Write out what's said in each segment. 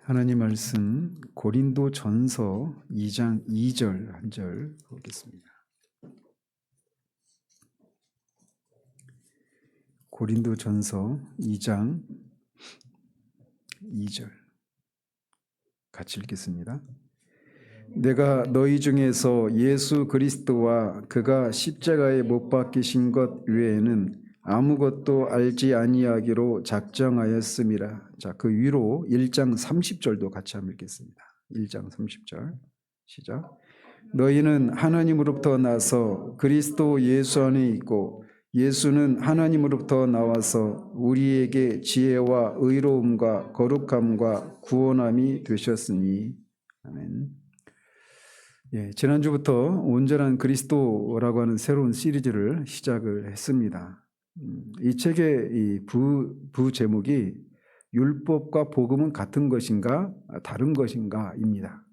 하나님 말씀 고린도전서 2장 2절 한 절 보겠습니다. 고린도전서 2장 2절 같이 읽겠습니다. 내가 너희 중에서 예수 그리스도와 그가 십자가에 못 박히신 것 외에는 아무것도 알지 아니하기로 작정하였음이라. 자, 그 위로 1장 30절도 같이 한번 읽겠습니다. 1장 30절 시작. 너희는 하나님으로부터 나서 그리스도 예수 안에 있고 예수는 하나님으로부터 나와서 우리에게 지혜와 의로움과 거룩함과 구원함이 되셨으니. 아멘. 예, 지난주부터 온전한 그리스도라고 하는 새로운 시리즈를 시작을 했습니다. 이 책의 이 부제목이 율법과 복음은 같은 것인가 다른 것인가입니다.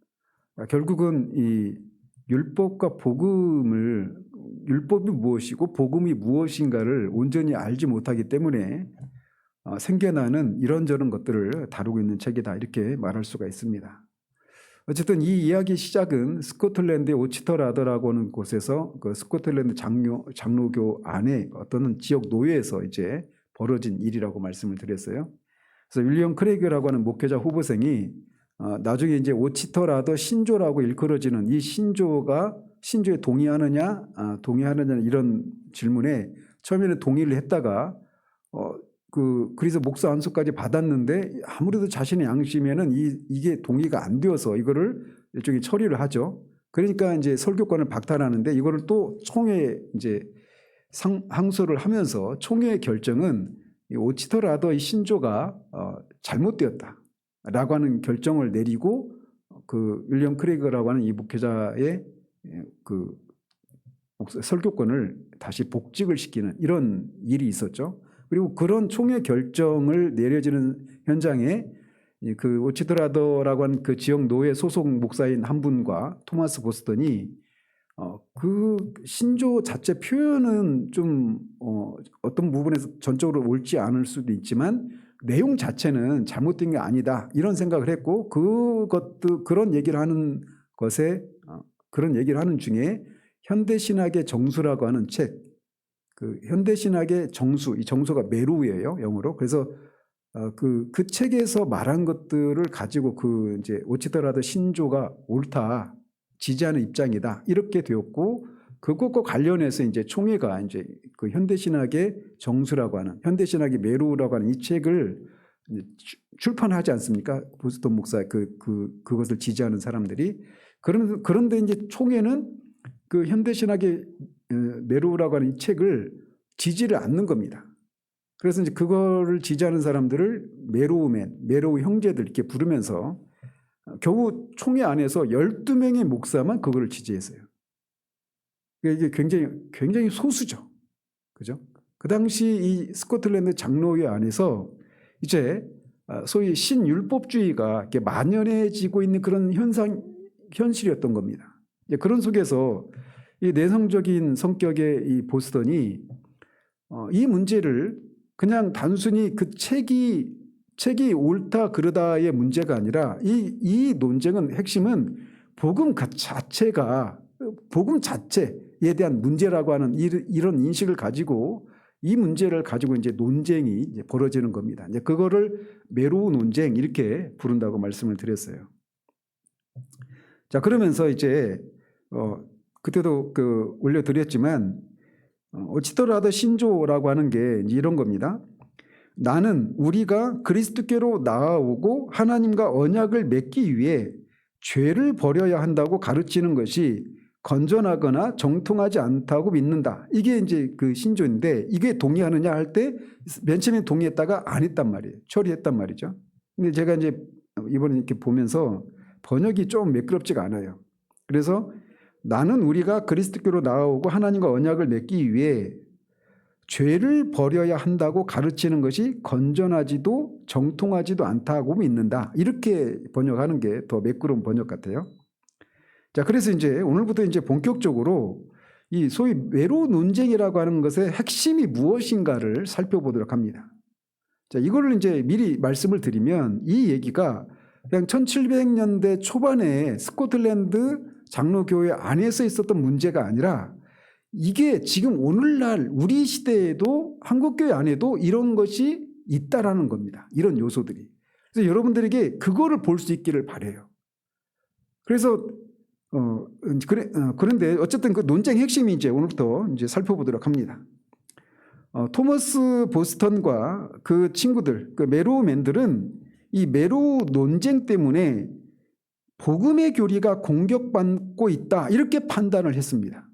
결국은 이 율법과 복음을, 율법이 무엇이고 복음이 무엇인가를 온전히 알지 못하기 때문에 생겨나는 이런저런 것들을 다루고 있는 책이다, 이렇게 말할 수가 있습니다. 어쨌든 이 이야기 시작은 스코틀랜드의 오치터라더라고 하는 곳에서 그 스코틀랜드 장로교 안에 어떤 지역 노예에서 이제 벌어진 일이라고 말씀을 드렸어요. 그래서 윌리엄 크레이그라고 하는 목회자 후보생이 나중에 이제 오치터라더 신조라고 일컬어지는 이 신조에 동의하느냐 이런 질문에 처음에는 동의를 했다가 그래서 목사 안수까지 받았는데 아무래도 자신의 양심에는 이게 동의가 안 되어서 이거를 일종의 처리를 하죠. 그러니까 이제 설교권을 박탈하는데 이거를 또 총회에 이제 항소를 하면서 총회의 결정은 오치터라더 이 신조가 잘못되었다라고 하는 결정을 내리고 그 윌리엄 크레이그라고 하는 이 목회자의 그 설교권을 다시 복직을 시키는 이런 일이 있었죠. 그리고 그런 총회 결정을 내려지는 현장에 그 오치터라더라고 하는 그 지역 노예 소속 목사인 한 분과 토마스 보스턴이 그 신조 자체 표현은 좀 어떤 부분에서 전적으로 옳지 않을 수도 있지만 내용 자체는 잘못된 게 아니다, 이런 생각을 했고, 그런 얘기를 하는 것에 그런 얘기를 하는 중에 현대신학의 정수라고 하는 책, 그 현대신학의 정수, 이 정수가 메루예요, 영어로. 그래서 그 책에서 말한 것들을 가지고 그 이제 오치터라더 신조가 옳다, 지지하는 입장이다, 이렇게 되었고, 그것과 관련해서 이제 총회가 이제 그 현대신학의 정수라고 하는, 현대신학의 메루라고 하는 이 책을 출판하지 않습니까? 보스턴 목사 그것을 지지하는 사람들이. 그런데 이제 총회는 그 현대신학의 메루라고 하는 이 책을 지지를 않는 겁니다. 그래서 이제 그거를 지지하는 사람들을 메로우 형제들 이렇게 부르면서 겨우 총회 안에서 12명의 목사만 그거를 지지했어요. 이게 굉장히 소수죠. 그죠? 그 당시 이 스코틀랜드 장로회 안에서 이제 소위 신율법주의가 이렇게 만연해지고 있는 그런 현실이었던 겁니다. 그런 속에서 이 내성적인 성격의 이 보스턴이 이 문제를 그냥 단순히 그 책이 옳다 그르다의 문제가 아니라 이 논쟁은 핵심은 복음 자체에 대한 문제라고 하는 이런 인식을 가지고 이 문제를 가지고 이제 논쟁이 이제 벌어지는 겁니다. 이제 그거를 메로우 논쟁 이렇게 부른다고 말씀을 드렸어요. 자, 그러면서 이제 그때도 올려드렸지만 오치터라더 신조라고 하는 게 이런 겁니다. 나는 우리가 그리스도께로 나아오고 하나님과 언약을 맺기 위해 죄를 버려야 한다고 가르치는 것이 건전하거나 정통하지 않다고 믿는다. 이게 이제 그 신조인데, 이게 동의하느냐 할 때 맨 처음에 동의했다가 안 했단 말이에요. 처리했단 말이죠. 근데 제가 이제 이번에 이렇게 보면서 번역이 좀 매끄럽지가 않아요. 그래서 나는 우리가 그리스도께로 나아오고 하나님과 언약을 맺기 위해 죄를 버려야 한다고 가르치는 것이 건전하지도 정통하지도 않다고 믿는다. 이렇게 번역하는 게 더 매끄러운 번역 같아요. 자, 그래서 이제 오늘부터 이제 본격적으로 이 소위 메로우 논쟁이라고 하는 것의 핵심이 무엇인가를 살펴보도록 합니다. 자, 이거를 이제 미리 말씀을 드리면 이 얘기가 그냥 1700년대 초반에 스코틀랜드 장로교회 안에서 있었던 문제가 아니라 이게 지금 오늘날 우리 시대에도 한국교회 안에도 이런 것이 있다라는 겁니다. 이런 요소들이. 그래서 여러분들에게 그거를 볼 수 있기를 바라요. 그래서 그런데 어쨌든 그 논쟁의 핵심이 이제 오늘부터 이제 살펴보도록 합니다. 토머스 보스턴과 그 친구들, 그 메로우맨들은 이 메로우 논쟁 때문에 복음의 교리가 공격받고 있다 이렇게 판단을 했습니다.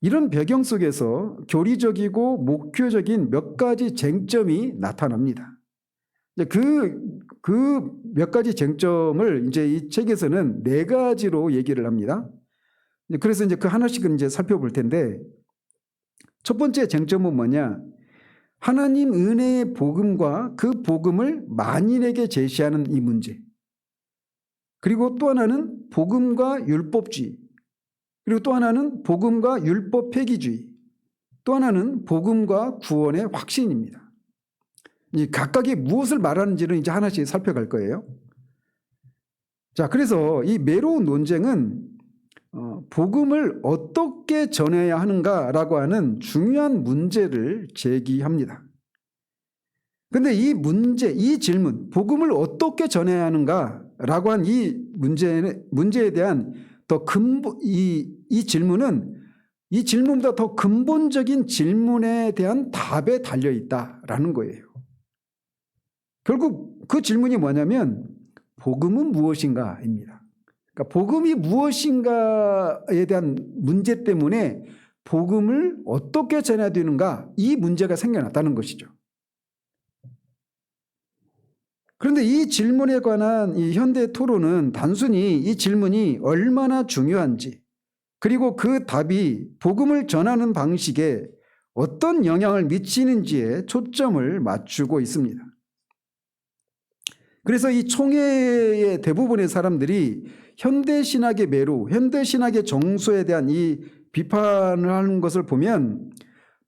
이런 배경 속에서 교리적이고 목표적인 몇 가지 쟁점이 나타납니다. 그 몇 가지 쟁점을 이제 이 책에서는 4가지로 얘기를 합니다. 그래서 이제 그 하나씩은 이제 살펴볼 텐데, 첫 번째 쟁점은 뭐냐? 하나님 은혜의 복음과 그 복음을 만인에게 제시하는 이 문제. 그리고 또 하나는 복음과 율법주의. 그리고 또 하나는 복음과 율법 폐기주의. 또 하나는 복음과 구원의 확신입니다. 이 각각이 무엇을 말하는지는 이제 하나씩 살펴갈 거예요. 자, 그래서 이 메로우 논쟁은 복음을 어떻게 전해야 하는가라고 하는 중요한 문제를 제기합니다. 그런데 이 문제, 이 질문, 복음을 어떻게 전해야 하는가라고 한 이 문제에 대한 더 근본, 이 질문은 이 질문보다 더 근본적인 질문에 대한 답에 달려 있다라는 거예요. 결국 그 질문이 뭐냐면 복음은 무엇인가입니다. 그러니까 복음이 무엇인가에 대한 문제 때문에 복음을 어떻게 전해야 되는가 이 문제가 생겨났다는 것이죠. 그런데 이 질문에 관한 이 현대 토론은 단순히 이 질문이 얼마나 중요한지 그리고 그 답이 복음을 전하는 방식에 어떤 영향을 미치는지에 초점을 맞추고 있습니다. 그래서 이 총회의 대부분의 사람들이 현대신학의 매로, 현대신학의 정서에 대한 이 비판을 하는 것을 보면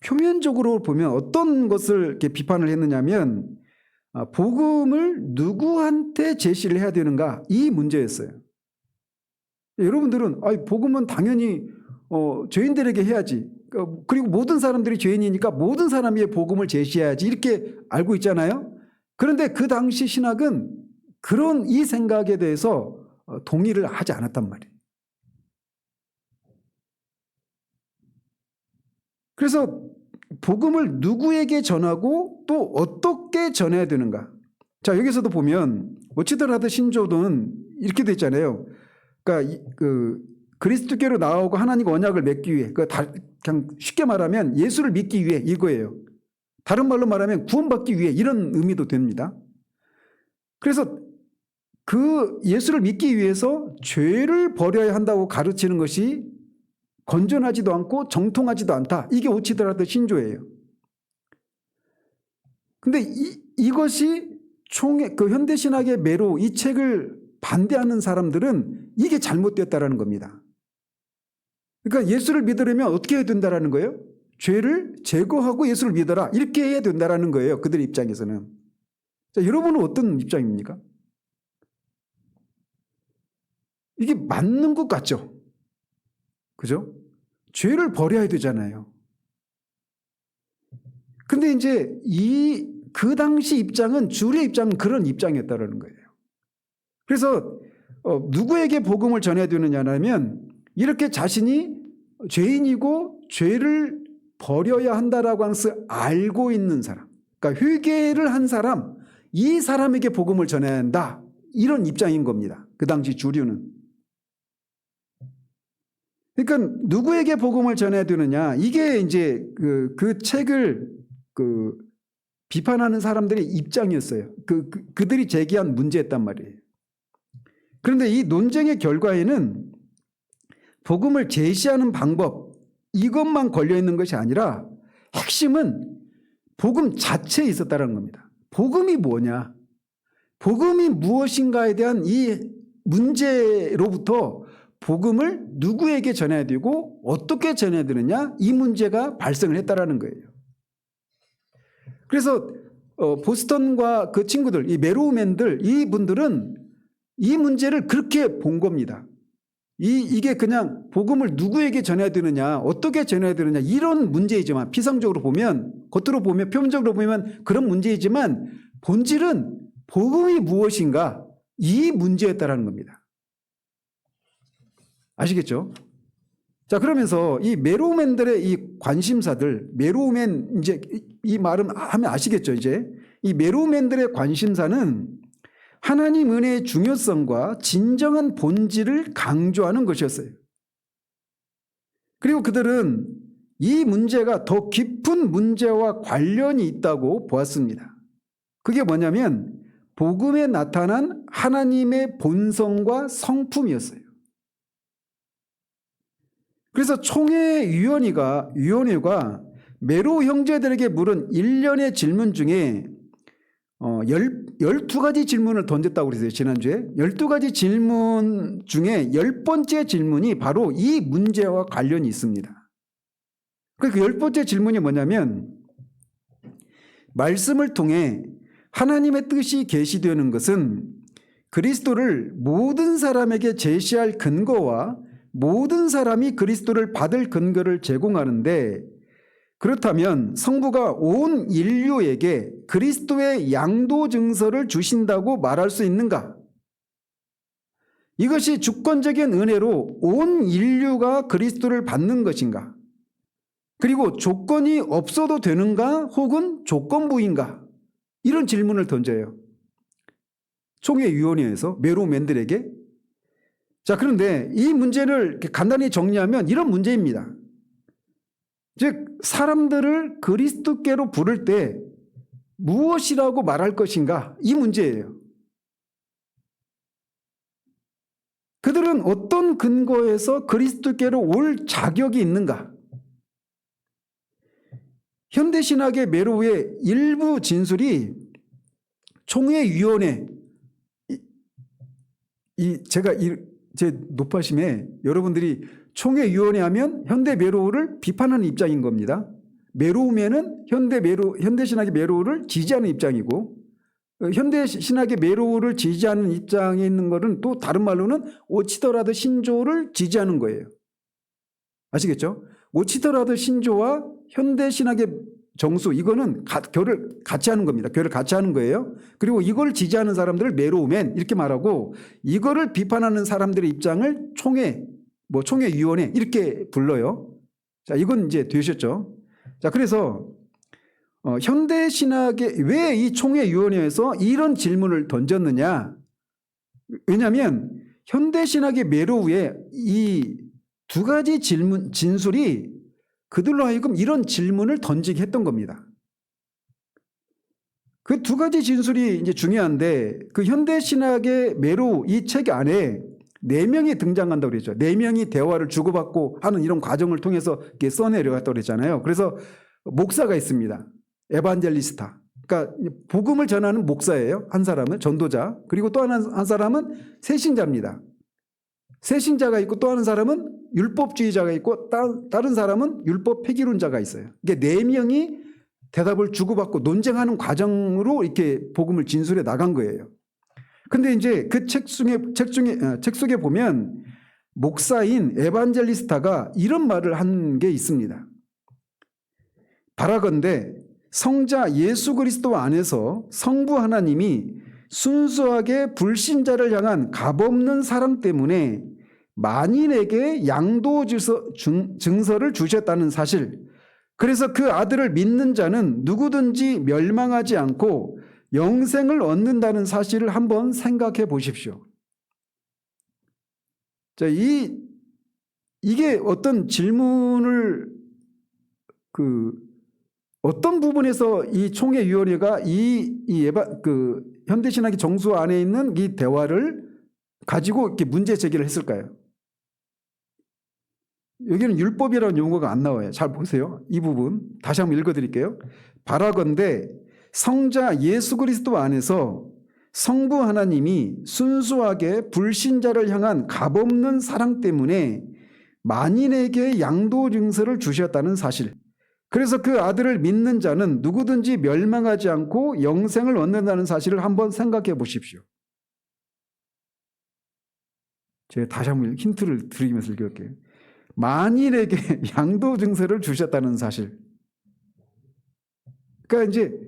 표면적으로 보면 어떤 것을 이렇게 비판을 했느냐면 복음을 누구한테 제시를 해야 되는가 이 문제였어요. 여러분들은 복음은 당연히 죄인들에게 해야지. 그리고 모든 사람들이 죄인이니까 모든 사람에게 복음을 제시해야지 이렇게 알고 있잖아요. 그런데 그 당시 신학은 그런 이 생각에 대해서 동의를 하지 않았단 말이에요. 그래서 복음을 누구에게 전하고 또 어떻게 전해야 되는가. 자, 여기서도 보면 오치드라드 신조는 이렇게 돼 있잖아요. 그러니까 그리스도께로 나오고 하나님과 언약을 맺기 위해, 그냥 쉽게 말하면 예수를 믿기 위해 이거예요. 다른 말로 말하면 구원받기 위해 이런 의미도 됩니다. 그래서 그 예수를 믿기 위해서 죄를 버려야 한다고 가르치는 것이 건전하지도 않고 정통하지도 않다. 이게 오치드라드 신조예요. 근데 이것이 그 현대신학의 매로 이 책을 반대하는 사람들은 이게 잘못됐다라는 겁니다. 그러니까 예수를 믿으려면 어떻게 해야 된다라는 거예요? 죄를 제거하고 예수를 믿어라. 이렇게 해야 된다라는 거예요. 그들의 입장에서는. 자, 여러분은 어떤 입장입니까? 이게 맞는 것 같죠? 그죠? 죄를 버려야 되잖아요. 근데 이제 그 당시 입장은 주류의 입장은 그런 입장이었다라는 거예요. 그래서 누구에게 복음을 전해야 되느냐면 이렇게 자신이 죄인이고 죄를 버려야 한다라고 하는 것을 알고 있는 사람, 그러니까 회개를 한 사람, 이 사람에게 복음을 전해야 한다. 이런 입장인 겁니다. 그 당시 주류는. 그러니까 누구에게 복음을 전해야 되느냐, 이게 이제 그 책을 비판하는 사람들의 입장이었어요. 그들이 제기한 문제였단 말이에요. 그런데 이 논쟁의 결과에는 복음을 제시하는 방법, 이것만 걸려 있는 것이 아니라 핵심은 복음 자체에 있었다는 겁니다. 복음이 뭐냐? 복음이 무엇인가에 대한 이 문제로부터 복음을 누구에게 전해야 되고 어떻게 전해야 되느냐? 이 문제가 발생을 했다라는 거예요. 그래서 보스턴과 그 친구들, 이 메로우맨들, 이분들은 이 문제를 그렇게 본 겁니다. 이게 그냥 복음을 누구에게 전해야 되느냐, 어떻게 전해야 되느냐, 이런 문제이지만, 피상적으로 보면, 겉으로 보면, 표면적으로 보면 그런 문제이지만, 본질은 복음이 무엇인가, 이 문제였다라는 겁니다. 아시겠죠? 자, 그러면서 이 메로우맨들의 이 관심사들, 메로우맨, 이제 이 말은 하면 아시겠죠, 이제? 이 메로우맨들의 관심사는 하나님 은혜의 중요성과 진정한 본질을 강조하는 것이었어요. 그리고 그들은 이 문제가 더 깊은 문제와 관련이 있다고 보았습니다. 그게 뭐냐면 복음에 나타난 하나님의 본성과 성품이었어요. 그래서 총회위원회가 메로우 형제들에게 물은 일련의 질문 중에 12가지 질문을 던졌다고 그랬어요. 지난주에 12가지 질문 중에 10번째 질문이 바로 이 문제와 관련이 있습니다. 그 10번째 질문이 뭐냐면, 말씀을 통해 하나님의 뜻이 계시되는 것은 그리스도를 모든 사람에게 제시할 근거와 모든 사람이 그리스도를 받을 근거를 제공하는데, 그렇다면 성부가 온 인류에게 그리스도의 양도 증서를 주신다고 말할 수 있는가? 이것이 주권적인 은혜로 온 인류가 그리스도를 받는 것인가? 그리고 조건이 없어도 되는가? 혹은 조건부인가? 이런 질문을 던져요. 총회위원회에서 메로우맨들에게. 자, 그런데 이 문제를 간단히 정리하면 이런 문제입니다. 즉, 사람들을 그리스도께로 부를 때 무엇이라고 말할 것인가? 이 문제예요. 그들은 어떤 근거에서 그리스도께로 올 자격이 있는가? 현대신학의 메로우의 일부 진술이 총회위원회, 제 높아심에 여러분들이 총회위원회 하면 현대 메로우를 비판하는 입장인 겁니다. 메로우면은 현대신학의 메로우를 지지하는 입장이고, 현대신학의 메로우를 지지하는 입장에 있는 것은 또 다른 말로는 오치더라드 신조를 지지하는 거예요. 아시겠죠? 오치더라드 신조와 현대신학의 정수, 이거는 교를 같이 하는 겁니다. 교를 같이 하는 거예요. 그리고 이걸 지지하는 사람들을 메로우맨 이렇게 말하고, 이거를 비판하는 사람들의 입장을 총회위원회 이렇게 불러요. 자, 이건 이제 되셨죠? 자, 그래서 현대신학의 왜 이 총회위원회에서 이런 질문을 던졌느냐? 왜냐하면 현대신학의 메로우의 이 두 가지 진술이 그들로 하여금 이런 질문을 던지게 했던 겁니다. 그 두 가지 진술이 이제 중요한데, 그 현대신학의 메로우 이 책 안에 4명이 등장한다고 그랬죠. 4명이 대화를 주고받고 하는 이런 과정을 통해서 이렇게 써내려갔다고 그랬잖아요. 그래서 목사가 있습니다. 에반젤리스타. 그러니까 복음을 전하는 목사예요. 한 사람은 전도자. 그리고 또 한 사람은 세신자입니다. 세신자가 있고 또 한 사람은 율법주의자가 있고 다른 사람은 율법 폐기론자가 있어요. 이게 4명이 대답을 주고받고 논쟁하는 과정으로 이렇게 복음을 진술해 나간 거예요. 근데 이제 그 책 속에 보면 목사인 에반젤리스타가 이런 말을 한 게 있습니다. 바라건대 성자 예수 그리스도 안에서 성부 하나님이 순수하게 불신자를 향한 값없는 사랑 때문에 만인에게 양도 증서를 주셨다는 사실, 그래서 그 아들을 믿는 자는 누구든지 멸망하지 않고 영생을 얻는다는 사실을 한번 생각해 보십시오. 자, 이게 어떤 질문을 어떤 부분에서 이 총회위원회가 현대신학의 정수 안에 있는 이 대화를 가지고 이렇게 문제 제기를 했을까요? 여기는 율법이라는 용어가 안 나와요. 잘 보세요. 이 부분 다시 한번 읽어드릴게요. 바라건대 성자 예수 그리스도 안에서 성부 하나님이 순수하게 불신자를 향한 값없는 사랑 때문에 만인에게 양도 증서를 주셨다는 사실, 그래서 그 아들을 믿는 자는 누구든지 멸망하지 않고 영생을 얻는다는 사실을 한번 생각해 보십시오. 제가 다시 한번 힌트를 드리면서 읽을게요. 만인에게 양도 증서를 주셨다는 사실. 그러니까 이제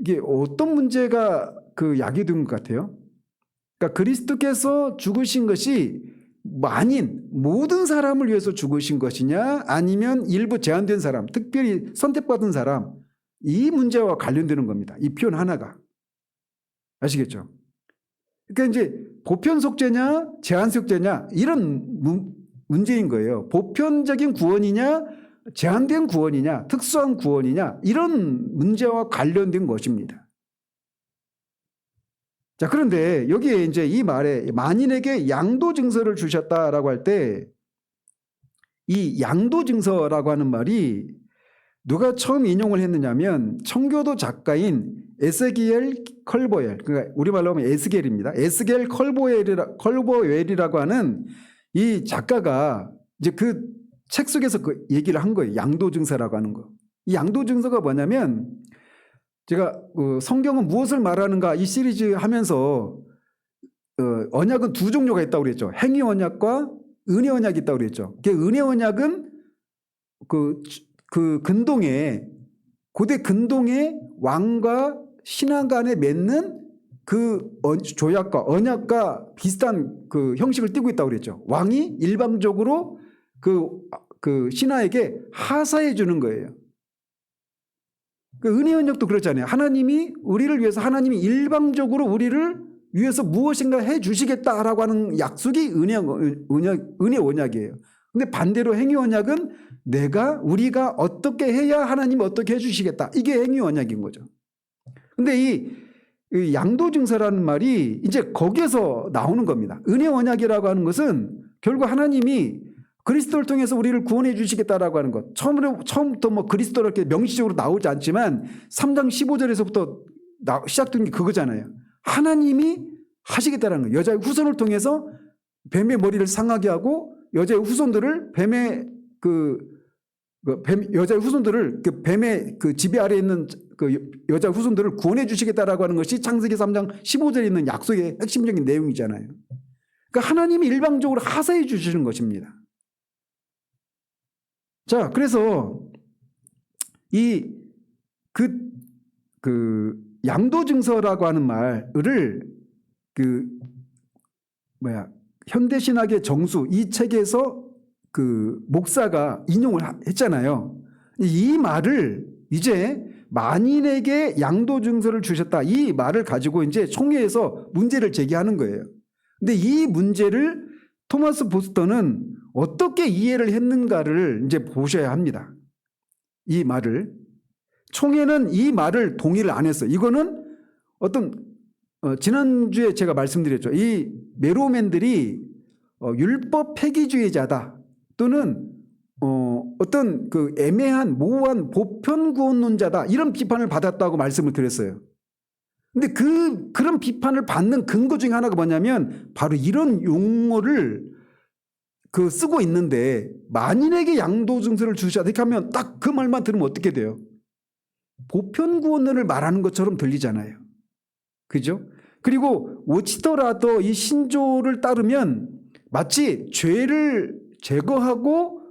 이게 어떤 문제가 그 야기된 것 같아요? 그러니까 그리스도께서 죽으신 것이 만인, 모든 사람을 위해서 죽으신 것이냐, 아니면 일부 제한된 사람, 특별히 선택받은 사람, 이 문제와 관련되는 겁니다. 이 표현 하나가. 아시겠죠? 그러니까 이제 보편 속죄냐, 제한 속죄냐, 이런 문제인 거예요. 보편적인 구원이냐, 제한된 구원이냐, 특수한 구원이냐, 이런 문제와 관련된 것입니다. 자, 그런데 여기에 이제 이 말에 만인에게 양도 증서를 주셨다라고 할 때 이 양도 증서라고 하는 말이 누가 처음 인용을 했느냐면 청교도 작가인 에스겔 컬보엘, 그러니까 우리말로 하면 에스겔입니다. 에스겔 컬보웰이라고 하는 이 작가가 이제 그 책 속에서 그 얘기를 한 거예요. 양도 증서라고 하는 거. 이 양도 증서가 뭐냐면 제가 성경은 무엇을 말하는가 이 시리즈 하면서 언약은 두 종류가 있다고 그랬죠. 행위 언약과 은혜 언약이 있다고 그랬죠. 은혜 언약은 그 근동에 고대 근동의 왕과 신하 간에 맺는 그 조약과 언약과 비슷한 그 형식을 띠고 있다고 그랬죠. 왕이 일방적으로 그 신하에게 하사해 주는 거예요. 그 은혜 언약도 그렇잖아요. 하나님이 우리를 위해서 하나님이 일방적으로 우리를 위해서 무엇인가 해 주시겠다라고 하는 약속이 은혜 언약이에요. 근데 반대로 행위 언약은 우리가 어떻게 해야 하나님이 어떻게 해 주시겠다. 이게 행위 언약인 거죠. 근데 이 양도 증서라는 말이 이제 거기에서 나오는 겁니다. 은혜 언약이라고 하는 것은 결국 하나님이 그리스도를 통해서 우리를 구원해 주시겠다라고 하는 것. 처음부터 뭐 그리스도를 이렇게 명시적으로 나오지 않지만 3장 15절에서부터 시작된 게 그거잖아요. 하나님이 하시겠다라는 거예요. 여자의 후손을 통해서 뱀의 머리를 상하게 하고 여자의 후손들을 여자의 후손들을 뱀의 그 지배 아래에 있는 그 여자의 후손들을 구원해 주시겠다라고 하는 것이 창세기 3장 15절에 있는 약속의 핵심적인 내용이잖아요. 그러니까 하나님이 일방적으로 하사해 주시는 것입니다. 자, 그래서 양도 증서라고 하는 말을 현대신학의 정수 이 책에서 그 목사가 인용을 했잖아요. 이 말을 이제 만인에게 양도 증서를 주셨다. 이 말을 가지고 이제 총회에서 문제를 제기하는 거예요. 근데 이 문제를 토마스 보스턴은 어떻게 이해를 했는가를 이제 보셔야 합니다. 이 말을. 총회는 이 말을 동의를 안 했어요. 이거는 지난주에 제가 말씀드렸죠. 이 메로맨들이 율법 폐기주의자다. 또는 어떤 그 애매한 모호한 보편구원론자다. 이런 비판을 받았다고 말씀을 드렸어요. 근데 그런 비판을 받는 근거 중에 하나가 뭐냐면 바로 이런 용어를 쓰고 있는데 만인에게 양도 증서를 주셨다. 이렇게 하면 딱 그 말만 들으면 어떻게 돼요? 보편구원론을 말하는 것처럼 들리잖아요. 그죠? 그리고 오치더라도 이 신조를 따르면 마치 죄를 제거하고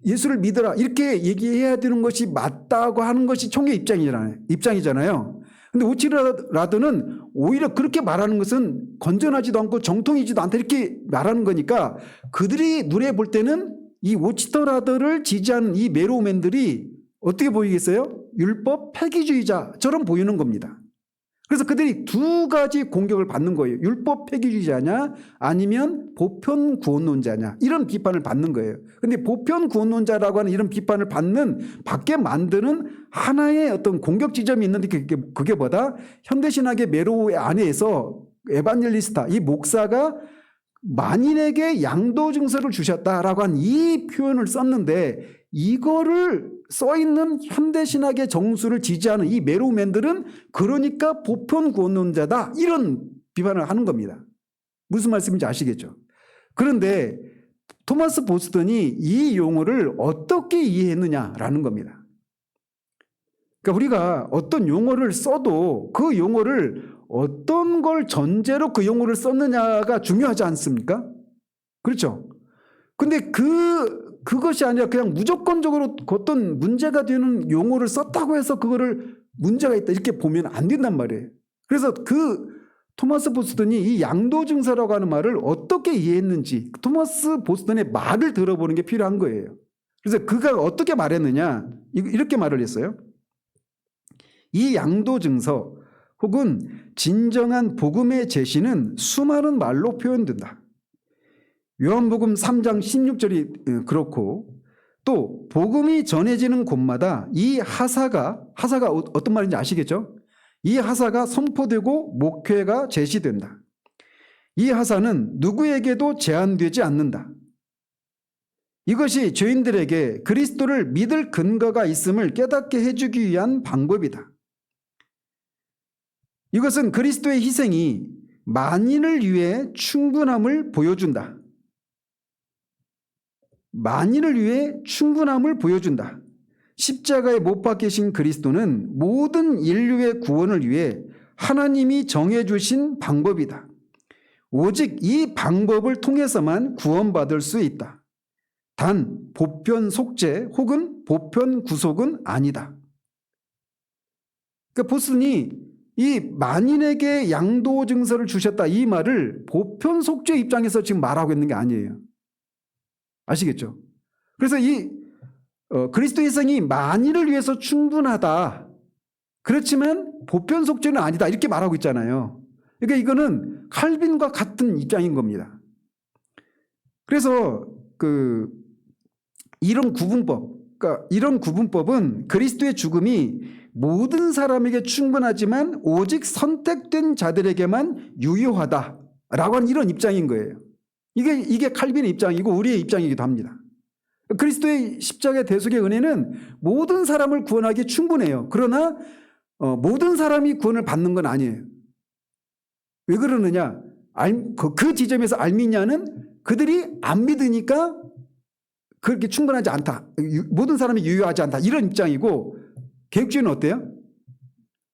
예수를 믿어라 이렇게 얘기해야 되는 것이 맞다고 하는 것이 총회 입장이잖아요. 근데 오치더라도는 오히려 그렇게 말하는 것은 건전하지도 않고 정통이지도 않다 이렇게 말하는 거니까 그들이 눈에 볼 때는 이 오치더라도를 지지하는 이 메로맨들이 어떻게 보이겠어요? 율법 폐기주의자처럼 보이는 겁니다. 그래서 그들이 두 가지 공격을 받는 거예요. 율법 폐기주의자냐 아니면 보편구원론자냐 이런 비판을 받는 거예요. 그런데 보편구원론자라고 하는 이런 비판을 받게 만드는 하나의 어떤 공격 지점이 있는데 그게 뭐다? 현대신학의 메로 안에서 에반젤리스타 이 목사가 만인에게 양도 증서를 주셨다라고 한 이 표현을 썼는데 이거를 써있는 현대신학의 정수를 지지하는 이 메로맨들은 그러니까 보편구원론자다 이런 비판을 하는 겁니다. 무슨 말씀인지 아시겠죠? 그런데 토마스 보스턴이 이 용어를 어떻게 이해했느냐라는 겁니다. 그러니까 우리가 어떤 용어를 써도 그 용어를 어떤 걸 전제로 그 용어를 썼느냐가 중요하지 않습니까? 그렇죠? 근데 그것이 아니라 그냥 무조건적으로 어떤 문제가 되는 용어를 썼다고 해서 그거를 문제가 있다 이렇게 보면 안 된단 말이에요. 그래서 토마스 보스턴이 이 양도 증서라고 하는 말을 어떻게 이해했는지 토마스 보스턴의 말을 들어보는 게 필요한 거예요. 그래서 그가 어떻게 말했느냐 이렇게 말을 했어요. 이 양도 증서 혹은 진정한 복음의 제시는 수많은 말로 표현된다. 요한복음 3장 16절이 그렇고 또 복음이 전해지는 곳마다 이 하사가 어떤 말인지 아시겠죠? 이 하사가 선포되고 목회가 제시된다. 이 하사는 누구에게도 제한되지 않는다. 이것이 죄인들에게 그리스도를 믿을 근거가 있음을 깨닫게 해주기 위한 방법이다. 이것은 그리스도의 희생이 만인을 위해 충분함을 보여준다. 만인을 위해 충분함을 보여준다. 십자가에 못 박히신 그리스도는 모든 인류의 구원을 위해 하나님이 정해주신 방법이다. 오직 이 방법을 통해서만 구원받을 수 있다. 단 보편 속죄 혹은 보편 구속은 아니다. 그러니까 보스턴이 이 만인에게 양도 증서를 주셨다 이 말을 보편 속죄 입장에서 지금 말하고 있는 게 아니에요. 아시겠죠? 그래서 이 그리스도의 희생이 만인을 위해서 충분하다. 그렇지만 보편 속죄는 아니다. 이렇게 말하고 있잖아요. 그러니까 이거는 칼빈과 같은 입장인 겁니다. 그래서 이런 구분법은 그리스도의 죽음이 모든 사람에게 충분하지만 오직 선택된 자들에게만 유효하다라고 하는 이런 입장인 거예요. 이게 칼빈의 입장이고 우리의 입장이기도 합니다. 그리스도의 십자가의 대속의 은혜는 모든 사람을 구원하기 충분해요. 그러나 모든 사람이 구원을 받는 건 아니에요. 왜 그러느냐? 그 지점에서 알미냐는 그들이 안 믿으니까 그렇게 충분하지 않다. 모든 사람이 유효하지 않다. 이런 입장이고 개혁주의는 어때요?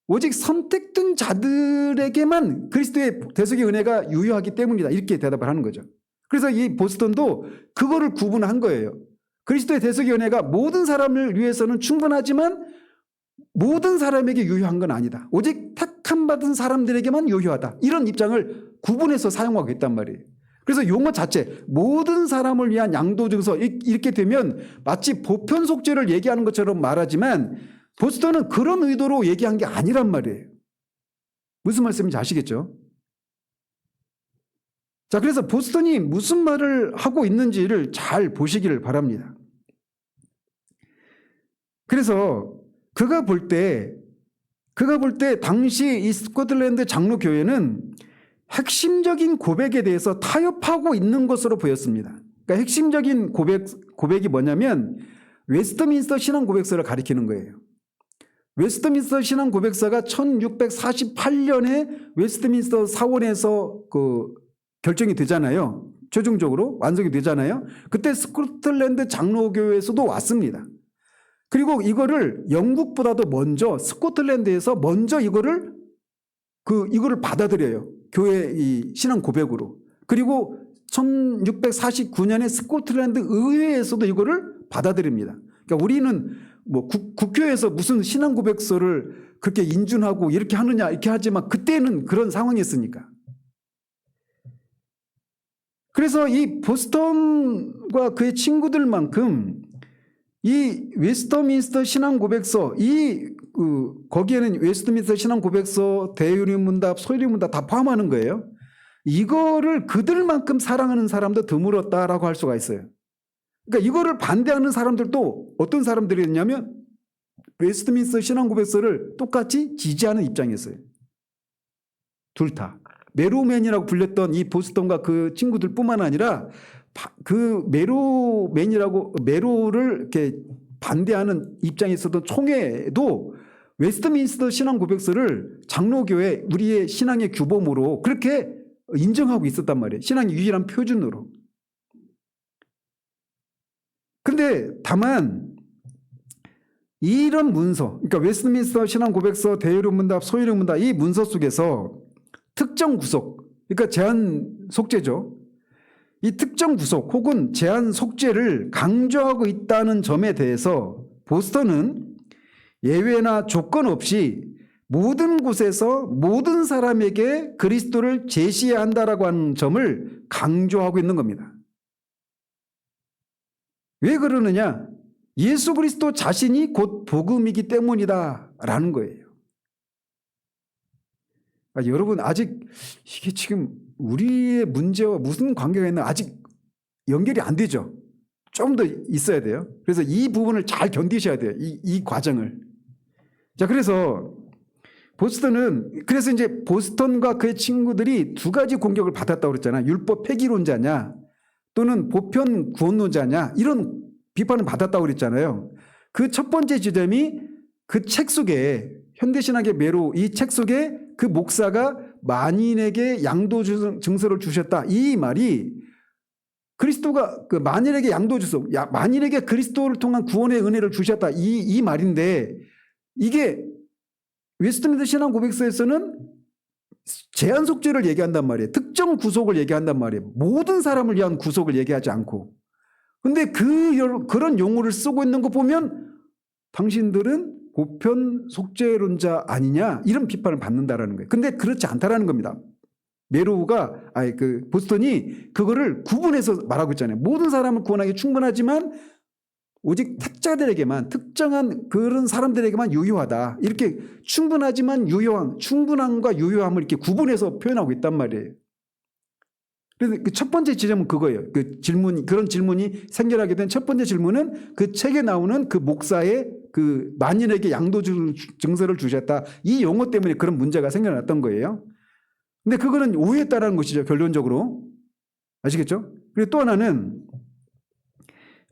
오직 선택된 자들에게만 그리스도의 대속의 은혜가 유효하기 때문이다. 이렇게 대답을 하는 거죠. 그래서 이 보스턴도 그거를 구분한 거예요. 그리스도의 대속의 은혜가 모든 사람을 위해서는 충분하지만 모든 사람에게 유효한 건 아니다. 오직 택함 받은 사람들에게만 유효하다. 이런 입장을 구분해서 사용하고 있단 말이에요. 그래서 용어 자체 모든 사람을 위한 양도증서 이렇게 되면 마치 보편 속죄를 얘기하는 것처럼 말하지만 보스턴은 그런 의도로 얘기한 게 아니란 말이에요. 무슨 말씀인지 아시겠죠? 자, 그래서 보스턴이 무슨 말을 하고 있는지를 잘 보시기를 바랍니다. 그래서 그가 볼 때 당시 이 스코틀랜드 장로교회는 핵심적인 고백에 대해서 타협하고 있는 것으로 보였습니다. 그러니까 핵심적인 고백이 뭐냐면 웨스트민스터 신앙고백서를 가리키는 거예요. 웨스트민스터 신앙고백서가 1648년에 웨스트민스터 사원에서 결정이 되잖아요. 최종적으로 완성이 되잖아요. 그때 스코틀랜드 장로교회에서도 왔습니다. 그리고 이거를 영국보다도 먼저 스코틀랜드에서 먼저 이거를 받아들여요. 교회 이 신앙 고백으로. 그리고 1649년에 스코틀랜드 의회에서도 이거를 받아들입니다. 그러니까 우리는 뭐 국회에서 무슨 신앙 고백서를 그렇게 인준하고 이렇게 하느냐 이렇게 하지만 그때는 그런 상황이었으니까. 그래서 이 보스턴과 그의 친구들만큼 이 웨스트민스터 신앙 고백서 거기에는 웨스트민스터 신앙 고백서 대유리문답 소유리문답 다 포함하는 거예요. 이거를 그들만큼 사랑하는 사람도 드물었다라고 할 수가 있어요. 그러니까 이거를 반대하는 사람들도 어떤 사람들이었냐면 웨스트민스터 신앙 고백서를 똑같이 지지하는 입장이었어요. 둘 다. 메로맨이라고 불렸던 이 보스턴과 그 친구들뿐만 아니라 그 메로를 이렇게 반대하는 입장에 있었던 총회도 웨스트민스터 신앙 고백서를 장로교회 우리의 신앙의 규범으로 그렇게 인정하고 있었단 말이에요. 신앙의 유일한 표준으로. 근데 다만 이런 문서, 그러니까 웨스트민스터 신앙 고백서, 대의론 문답, 소위론 문답, 이 문서 속에서 특정 구속, 그러니까 제한 속죄죠. 이 특정 구속 혹은 제한 속죄를 강조하고 있다는 점에 대해서 보스턴은 예외나 조건 없이 모든 곳에서 모든 사람에게 그리스도를 제시해야 한다라고 하는 점을 강조하고 있는 겁니다. 왜 그러느냐? 예수 그리스도 자신이 곧 복음이기 때문이다라는 거예요. 여러분, 아직 이게 지금 우리의 문제와 무슨 관계가 있나 아직 연결이 안 되죠. 좀 더 있어야 돼요. 그래서 이 부분을 잘 견디셔야 돼요. 이 과정을. 자, 그래서 그래서 이제 보스턴과 그의 친구들이 두 가지 공격을 받았다고 그랬잖아요. 율법 폐기론자냐 또는 보편 구원론자냐 이런 비판을 받았다고 그랬잖아요. 그 첫 번째 지점이 그 책 속에 현대신학의 매로 이 책 속에 그 목사가 만인에게 양도 증서를 주셨다. 이 말이 그리스도가 그 만인에게 양도 증서, 만인에게 그리스도를 통한 구원의 은혜를 주셨다. 이 말인데 이게 웨스트민스터 신앙 고백서에서는 제한 속죄를 얘기한단 말이에요. 특정 구속을 얘기한단 말이에요. 모든 사람을 위한 구속을 얘기하지 않고. 근데 그런 용어를 쓰고 있는 거 보면 당신들은 보편 속죄론자 아니냐 이런 비판을 받는다라는 거예요. 근데 그렇지 않다라는 겁니다. 보스턴이 그거를 구분해서 말하고 있잖아요. 모든 사람을 구원하기 충분하지만 오직 택자들에게만 특정한 그런 사람들에게만 유효하다. 이렇게 충분하지만 유효함, 충분함과 유효함을 이렇게 구분해서 표현하고 있단 말이에요. 그래서 그 첫 번째 지점은 그거예요. 그런 질문이 생겨나게 된 첫 번째 질문은 그 책에 나오는 그 목사의 그 만인에게 양도 증서를 주셨다. 이 용어 때문에 그런 문제가 생겨났던 거예요. 근데 그거는 오해했다라는 것이죠. 결론적으로. 아시겠죠? 그리고 또 하나는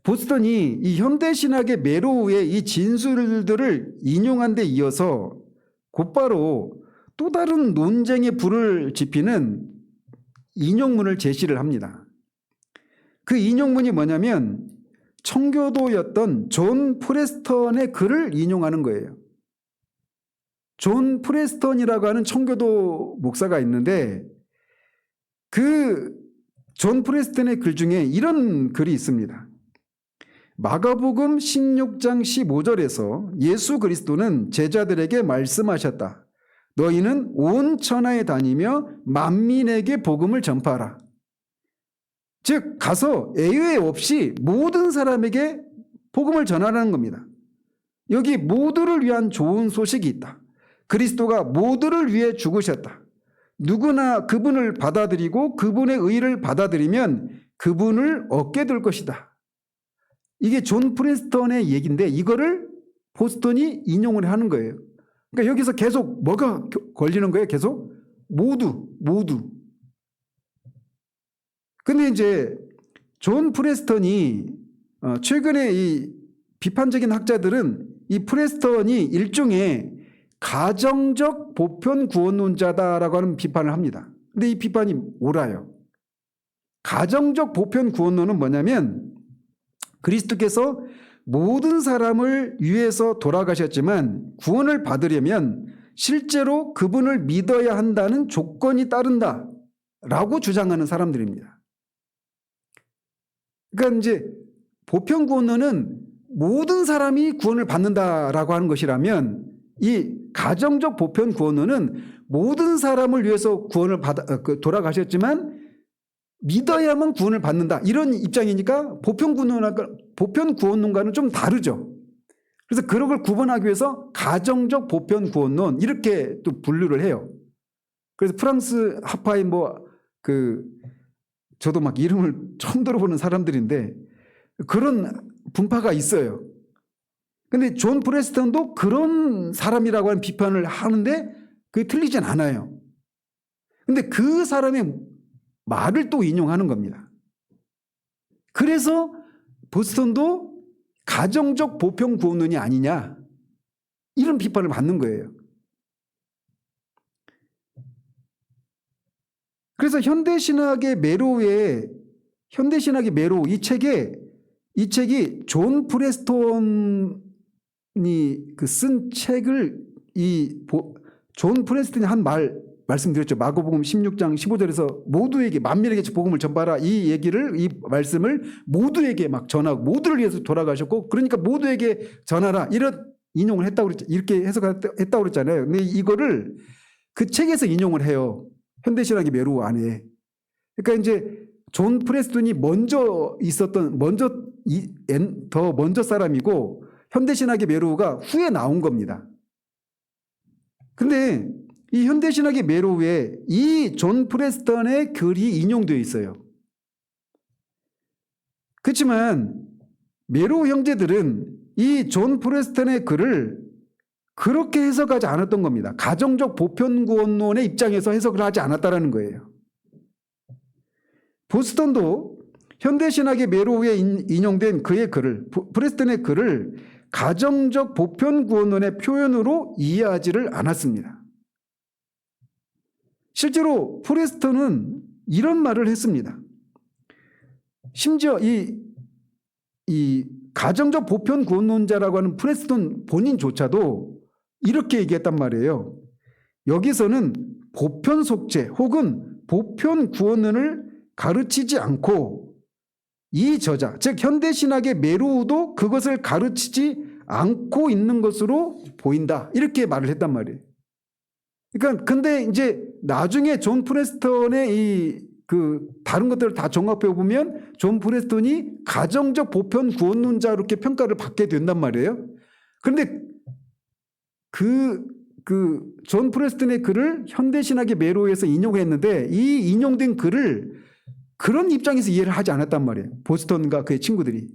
보스턴이 이 현대신학의 매로우의 이 진술들을 인용한 데 이어서 곧바로 또 다른 논쟁의 불을 지피는 인용문을 제시를 합니다. 그 인용문이 뭐냐면 청교도였던 존 프레스턴의 글을 인용하는 거예요. 존 프레스턴이라고 하는 청교도 목사가 있는데 그 존 프레스턴의 글 중에 이런 글이 있습니다. 마가복음 16장 15절에서 예수 그리스도는 제자들에게 말씀하셨다. 너희는 온 천하에 다니며 만민에게 복음을 전파하라. 즉 가서 예외 없이 모든 사람에게 복음을 전하라는 겁니다. 여기 모두를 위한 좋은 소식이 있다. 그리스도가 모두를 위해 죽으셨다. 누구나 그분을 받아들이고 그분의 의를 받아들이면 그분을 얻게 될 것이다. 이게 존 프레스턴의 얘기인데 이거를 보스턴이 인용을 하는 거예요. 그러니까 여기서 계속 뭐가 걸리는 거예요? 계속 모두. 근데 이제 존 프레스턴이 최근에 이 비판적인 학자들은 이 프레스턴이 일종의 가정적 보편 구원론자다라고 하는 비판을 합니다. 근데 이 비판이 옳아요. 가정적 보편 구원론은 뭐냐면 그리스도께서 모든 사람을 위해서 돌아가셨지만 구원을 받으려면 실제로 그분을 믿어야 한다는 조건이 따른다라고 주장하는 사람들입니다. 그러니까 이제 보편 구원론은 모든 사람이 구원을 받는다라고 하는 것이라면 이 가정적 보편 구원론은 모든 사람을 위해서 구원을 돌아가셨지만 믿어야만 구원을 받는다 이런 입장이니까 보편 구원론과는 좀 다르죠. 그래서 그런 걸 구분하기 위해서 가정적 보편 구원론 이렇게 또 분류를 해요. 그래서 프랑스 하파의 저도 막 이름을 처음 들어보는 사람들인데 그런 분파가 있어요. 근데 존 프레스턴도 그런 사람이라고 하는 비판을 하는데 그게 틀리진 않아요. 근데 그 사람의 말을 또 인용하는 겁니다. 그래서 보스턴도 가정적 보편 구원론이 아니냐 이런 비판을 받는 거예요. 그래서 현대신학의 매로 이 책이 존 프레스턴의 그 쓴 책을 존 프레스턴이 한 말씀드렸죠. 마가복음 16장 15절에서 모두에게 만민에게 복음을 전파하라. 이 말씀을 모두에게 막 전하고 모두를 위해서 돌아가셨고 그러니까 모두에게 전하라. 이런 인용을 했다고 그랬죠. 이렇게 해석했다고 그랬잖아요. 근데 이거를 그 책에서 인용을 해요. 현대신학의 메루 안에. 그러니까 이제 존 프레스턴이 더 먼저 사람이고 현대신학의 메로우가 후에 나온 겁니다. 근데 이 현대신학의 메로우에 이 존 프레스턴의 글이 인용되어 있어요. 그렇지만 메로우 형제들은 이 존 프레스턴의 글을 그렇게 해석하지 않았던 겁니다. 가정적 보편구원론의 입장에서 해석을 하지 않았다는 거예요. 보스턴도 현대신학의 메로우에 인용된 그의 글을, 프레스턴의 글을 가정적 보편구원론의 표현으로 이해하지를 않았습니다. 실제로 프레스턴은 이런 말을 했습니다. 심지어 이 가정적 보편구원론자라고 하는 프레스턴 본인조차도 이렇게 얘기했단 말이에요. 여기서는 보편 속죄 혹은 보편 구원론을 가르치지 않고 이 저자, 즉 현대신학의 메로우도 그것을 가르치지 않고 있는 것으로 보인다. 이렇게 말을 했단 말이에요. 그러니까 근데 이제 나중에 존 프레스턴의 다른 것들을 다 종합해 보면 존 프레스턴이 가정적 보편 구원론자로 이렇게 평가를 받게 된단 말이에요. 그런데 존 프레스턴의 글을 현대신학의 메로우에서 인용했는데 이 인용된 글을 그런 입장에서 이해를 하지 않았단 말이에요. 보스턴과 그의 친구들이.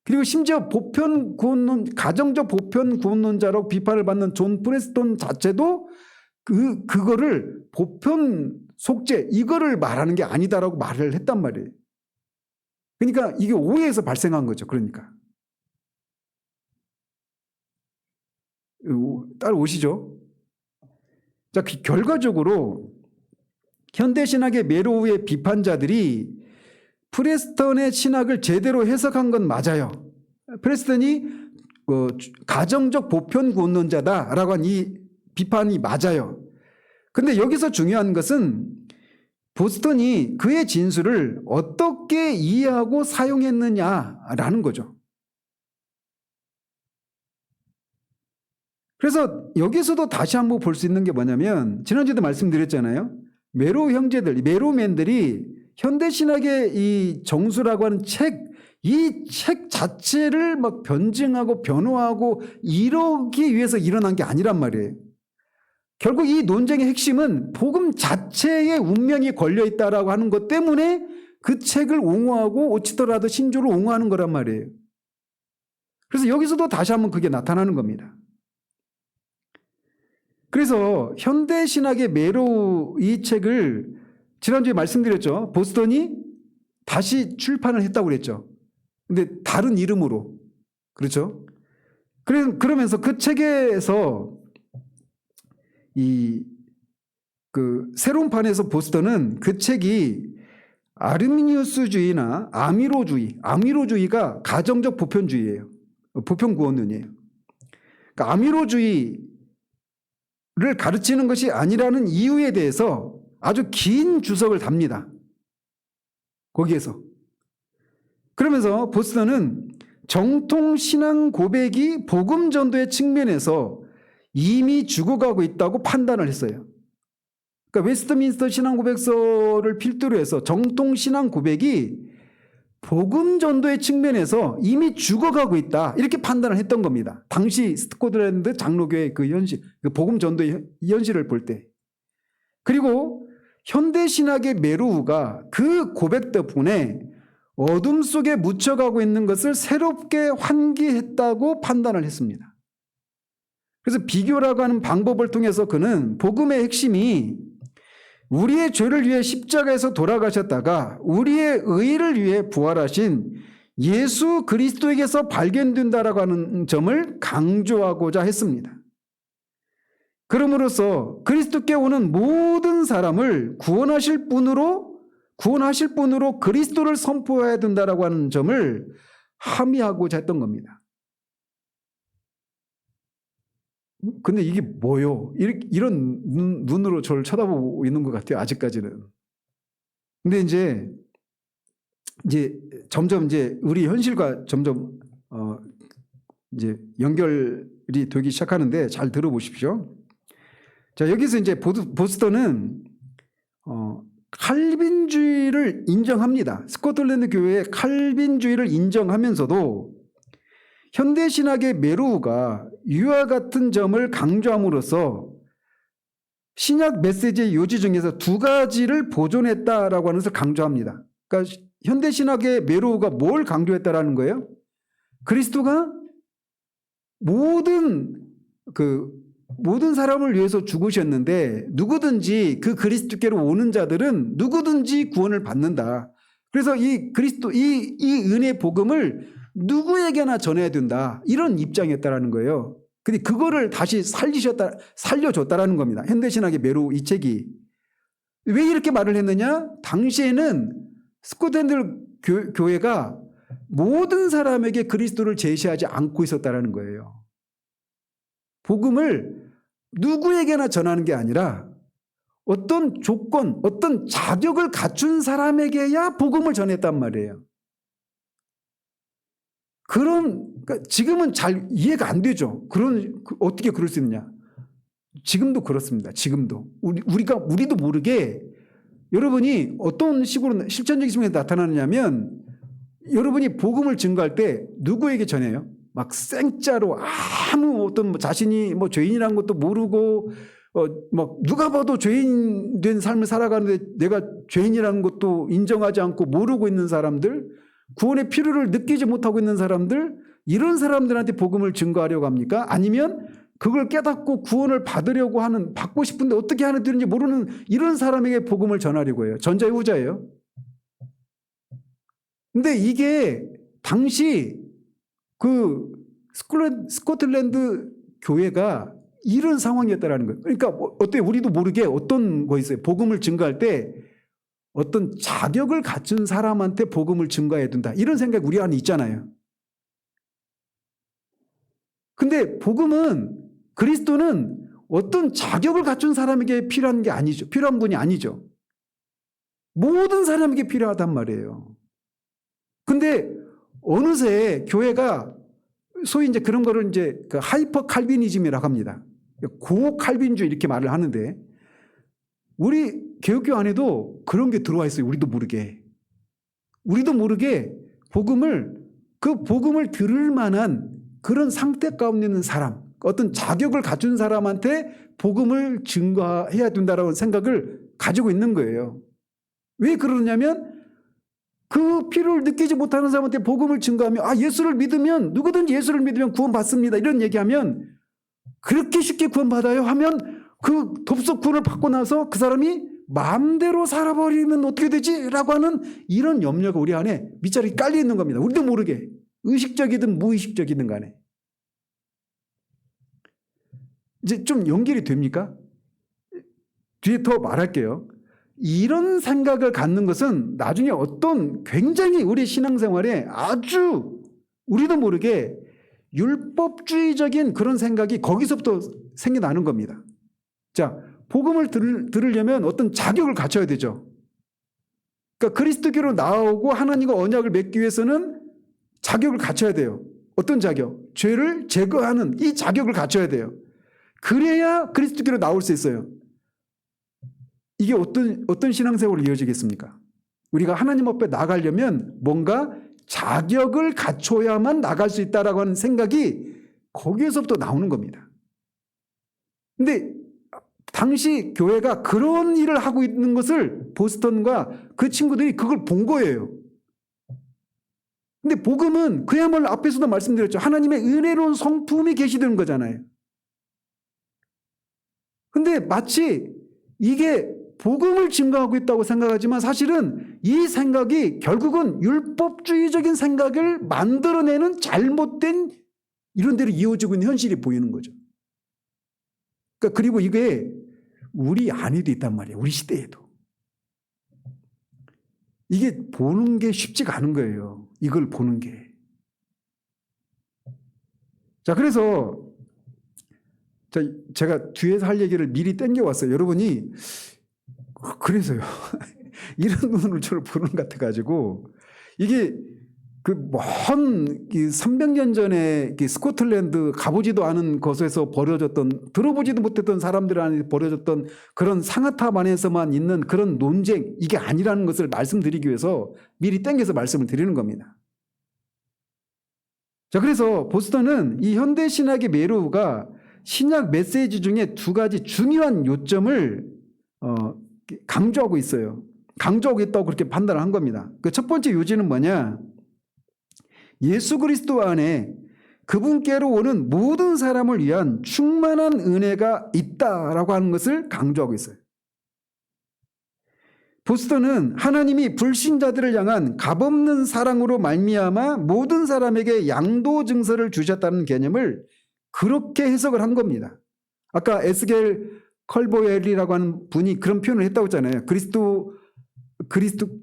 그리고 심지어 가정적 보편 구원론자라고 비판을 받는 존 프레스턴 자체도 그거를 보편 속죄 이거를 말하는 게 아니다라고 말을 했단 말이에요. 그러니까 이게 오해에서 발생한 거죠. 그러니까. 따라오시죠. 자, 결과적으로 현대신학의 메로우의 비판자들이 프레스턴의 신학을 제대로 해석한 건 맞아요. 프레스턴이 가정적 보편구원론자다라고 한 이 비판이 맞아요. 그런데 여기서 중요한 것은 보스턴이 그의 진술을 어떻게 이해하고 사용했느냐라는 거죠. 그래서 여기서도 다시 한번 볼 수 있는 게 뭐냐면 지난주에도 말씀드렸잖아요. 메로우 형제들, 메로우맨들이 현대신학의 이 정수라고 하는 이 책 자체를 막 변증하고 변호하고 이러기 위해서 일어난 게 아니란 말이에요. 결국 이 논쟁의 핵심은 복음 자체의 운명이 걸려있다라고 하는 것 때문에 그 책을 옹호하고 오치더라도 신조를 옹호하는 거란 말이에요. 그래서 여기서도 다시 한번 그게 나타나는 겁니다. 그래서 현대신학의 메로우 이 책을 지난주에 말씀드렸죠. 보스턴이 다시 출판을 했다고 그랬죠. 근데 다른 이름으로. 그렇죠? 그러면서 그 책에서 새로운 판에서 보스턴은 그 책이 아르미니우스주의나 아미로주의가 가정적 보편주의예요. 보편구원론이에요. 그러니까 아미로주의를 가르치는 것이 아니라는 이유에 대해서 아주 긴 주석을 답니다. 거기에서. 그러면서 보스턴은 정통 신앙 고백이 복음 전도의 측면에서 이미 죽어가고 있다고 판단을 했어요. 그러니까 웨스트민스터 신앙 고백서를 필두로 해서 정통 신앙 고백이 복음 전도의 측면에서 이미 죽어가고 있다. 이렇게 판단을 했던 겁니다. 당시 스코틀랜드 장로교의 그 현실, 그 복음 전도의 현실을 볼 때. 그리고 현대신학의 메로우가 그 고백 덕분에 어둠 속에 묻혀가고 있는 것을 새롭게 환기했다고 판단을 했습니다. 그래서 비교라고 하는 방법을 통해서 그는 복음의 핵심이 우리의 죄를 위해 십자가에서 돌아가셨다가 우리의 의를 위해 부활하신 예수 그리스도에게서 발견된다라고 하는 점을 강조하고자 했습니다. 그럼으로써 그리스도께 오는 모든 사람을 구원하실 분으로 그리스도를 선포해야 된다라고 하는 점을 함의하고자 했던 겁니다. 근데 이게 뭐요? 이런 눈으로 저를 쳐다보고 있는 것 같아요. 아직까지는. 근데 이제 점점 우리 현실과 점점 이제 연결이 되기 시작하는데 잘 들어보십시오. 자, 여기서 이제 보스턴은 칼빈주의를 인정합니다. 스코틀랜드 교회의 칼빈주의를 인정하면서도 현대신학의 메로우가 이와 같은 점을 강조함으로써 신약 메시지의 요지 중에서 두 가지를 보존했다라고 하는 것을 강조합니다. 그러니까 현대신학의 메로우가 뭘 강조했다라는 거예요? 그리스도가 모든 사람을 위해서 죽으셨는데 누구든지 그 그리스도께로 오는 자들은 누구든지 구원을 받는다. 그래서 이 그리스도 이 은혜의 복음을 누구에게나 전해야 된다. 이런 입장이었다라는 거예요. 근데 그거를 다시 살려줬다라는 겁니다. 현대신학의 메로우 이 책이. 왜 이렇게 말을 했느냐? 당시에는 스코틀랜드 교회가 모든 사람에게 그리스도를 제시하지 않고 있었다라는 거예요. 복음을 누구에게나 전하는 게 아니라 어떤 조건, 어떤 자격을 갖춘 사람에게야 복음을 전했단 말이에요. 그러니까 지금은 잘 이해가 안 되죠. 어떻게 그럴 수 있느냐? 지금도 그렇습니다. 지금도 우리도 모르게 여러분이 어떤 식으로 실천적인 식으로 나타나느냐면 여러분이 복음을 증거할 때 누구에게 전해요? 막 생짜로 아무 어떤 자신이 죄인이라는 것도 모르고 막 누가 봐도 죄인 된 삶을 살아가는데 내가 죄인이라는 것도 인정하지 않고 모르고 있는 사람들, 구원의 필요를 느끼지 못하고 있는 사람들, 이런 사람들한테 복음을 증거하려고 합니까? 아니면 그걸 깨닫고 구원을 받고 싶은데 어떻게 하는 되는지 모르는 이런 사람에게 복음을 전하려고 해요. 전자의 후자예요. 근데 이게 당시 그 스코틀랜드 교회가 이런 상황이었다라는 거예요. 그러니까 어때요? 우리도 모르게 어떤 거 있어요. 복음을 증거할 때 어떤 자격을 갖춘 사람한테 복음을 증거해야 된다. 이런 생각이 우리 안에 있잖아요. 근데 그리스도는 어떤 자격을 갖춘 사람에게 필요한 게 아니죠. 필요한 분이 아니죠. 모든 사람에게 필요하단 말이에요. 근데 어느새 교회가 소위 이제 그런 거를 이제 그 하이퍼 칼빈이즘이라고 합니다. 고 칼빈주의 이렇게 말을 하는데 우리 개혁교 안에도 그런 게 들어와 있어요. 우리도 모르게 그 복음을 들을 만한 그런 상태 가운데 있는 사람, 어떤 자격을 갖춘 사람한테 복음을 증거해야 된다라는 생각을 가지고 있는 거예요. 왜 그러냐면 그 필요를 느끼지 못하는 사람한테 복음을 증거하면 누구든지 예수를 믿으면 구원받습니다. 이런 얘기하면 그렇게 쉽게 구원받아요? 하면 그 덥석 구원을 받고 나서 그 사람이 마음대로 살아버리면 어떻게 되지? 라고 하는 이런 염려가 우리 안에 밑자락에 깔려 있는 겁니다. 우리도 모르게. 의식적이든 무의식적이든 간에. 이제 좀 연결이 됩니까? 뒤에 더 말할게요. 이런 생각을 갖는 것은 나중에 어떤 굉장히 우리 신앙생활에 아주 우리도 모르게 율법주의적인 그런 생각이 거기서부터 생겨나는 겁니다. 자, 복음을 들으려면 어떤 자격을 갖춰야 되죠. 그러니까 그리스도교로 나오고 하나님과 언약을 맺기 위해서는 자격을 갖춰야 돼요. 어떤 자격? 죄를 제거하는 이 자격을 갖춰야 돼요. 그래야 그리스도교로 나올 수 있어요. 이게 어떤 신앙생활로 이어지겠습니까? 우리가 하나님 앞에 나가려면 뭔가 자격을 갖춰야만 나갈 수 있다라고 하는 생각이 거기에서부터 나오는 겁니다. 근데 당시 교회가 그런 일을 하고 있는 것을 보스턴과 그 친구들이 그걸 본 거예요. 근데 복음은 그야말로 앞에서도 말씀드렸죠. 하나님의 은혜로운 성품이 계시는 거잖아요. 근데 마치 이게 복음을 증거하고 있다고 생각하지만 사실은 이 생각이 결국은 율법주의적인 생각을 만들어내는 잘못된 이런 데로 이어지고 있는 현실이 보이는 거죠. 그러니까 그리고 이게 우리 안에도 있단 말이에요. 우리 시대에도. 이게 보는 게 쉽지가 않은 거예요. 이걸 보는 게. 자, 그래서 제가 뒤에서 할 얘기를 미리 땡겨왔어요. 여러분이 그래서요. 이런 눈으로 저를 보는 것 같아가지고 이게 그 먼 300년 전에 스코틀랜드 가보지도 않은 곳에서 벌어졌던 들어보지도 못했던 사람들 안에 벌어졌던 그런 상아탑 안에서만 있는 그런 논쟁 이게 아니라는 것을 말씀드리기 위해서 미리 땡겨서 말씀을 드리는 겁니다. 자, 그래서 보스턴은 이 현대 신학의 매료가 신약 메시지 중에 두 가지 중요한 요점을 강조하고 있어요. 강조하고 있다고 그렇게 판단을 한 겁니다. 그 첫 번째 요지는 뭐냐? 예수 그리스도 안에 그분께로 오는 모든 사람을 위한 충만한 은혜가 있다라고 하는 것을 강조하고 있어요. 보스턴은 하나님이 불신자들을 향한 값없는 사랑으로 말미암아 모든 사람에게 양도 증서를 주셨다는 개념을 그렇게 해석을 한 겁니다. 아까 에스겔 컬보엘이라고 하는 분이 그런 표현을 했다고 했잖아요.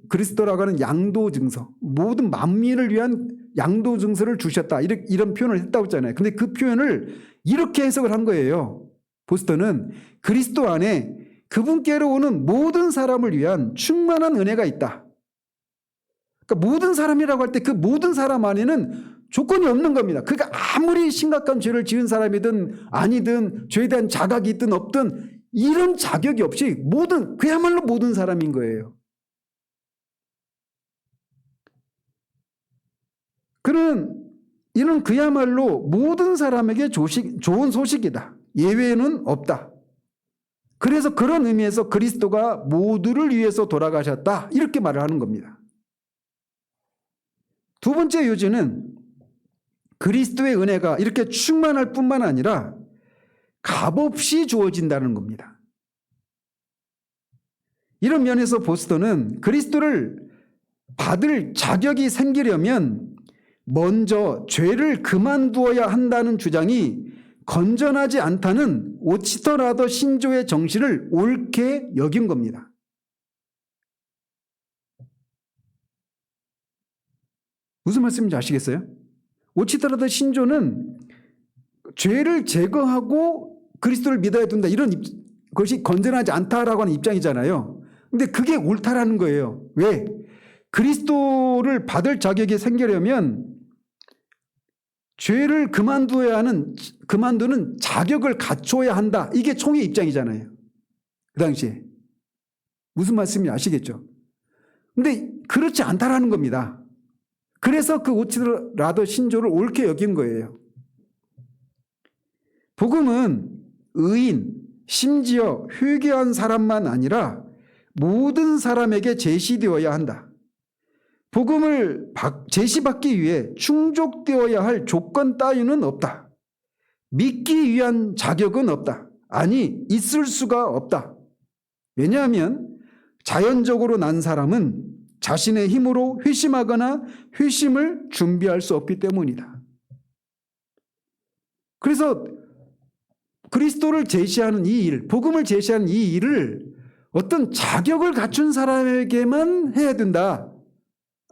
그리스도라고 하는 양도 증서, 모든 만민을 위한 양도 증서를 주셨다. 이런 표현을 했다고 했잖아요. 근데 그 표현을 이렇게 해석을 한 거예요. 보스턴은 그리스도 안에 그분께로 오는 모든 사람을 위한 충만한 은혜가 있다. 그러니까 모든 사람이라고 할 때 그 모든 사람 안에는 조건이 없는 겁니다. 그러니까 아무리 심각한 죄를 지은 사람이든 아니든 죄에 대한 자각이 있든 없든 이런 자격이 없이 그야말로 모든 사람인 거예요. 이는 그야말로 모든 사람에게 좋은 소식이다. 예외는 없다. 그래서 그런 의미에서 그리스도가 모두를 위해서 돌아가셨다. 이렇게 말을 하는 겁니다. 두 번째 요지는 그리스도의 은혜가 이렇게 충만할 뿐만 아니라 값없이 주어진다는 겁니다. 이런 면에서 보스턴은 그리스도를 받을 자격이 생기려면 먼저 죄를 그만두어야 한다는 주장이 건전하지 않다는 오치터라더 신조의 정신을 옳게 여긴 겁니다. 무슨 말씀인지 아시겠어요? 오치터라더 신조는 죄를 제거하고 그리스도를 믿어야 된다 이런 것이 건전하지 않다라고 하는 입장이잖아요. 근데 그게 옳다라는 거예요. 왜? 그리스도를 받을 자격이 생기려면 죄를 그만두는 자격을 갖춰야 한다. 이게 총의 입장이잖아요. 그 당시에. 무슨 말씀인지 아시겠죠? 근데 그렇지 않다라는 겁니다. 그래서 그 오치터라더 신조를 옳게 여긴 거예요. 복음은 의인, 심지어 회개한 사람만 아니라 모든 사람에게 제시되어야 한다. 복음을 제시받기 위해 충족되어야 할 조건 따위는 없다. 믿기 위한 자격은 없다. 아니, 있을 수가 없다. 왜냐하면 자연적으로 난 사람은 자신의 힘으로 회심하거나 회심을 준비할 수 없기 때문이다. 그래서 그리스도를 제시하는 이 일, 복음을 제시하는 이 일을 어떤 자격을 갖춘 사람에게만 해야 된다.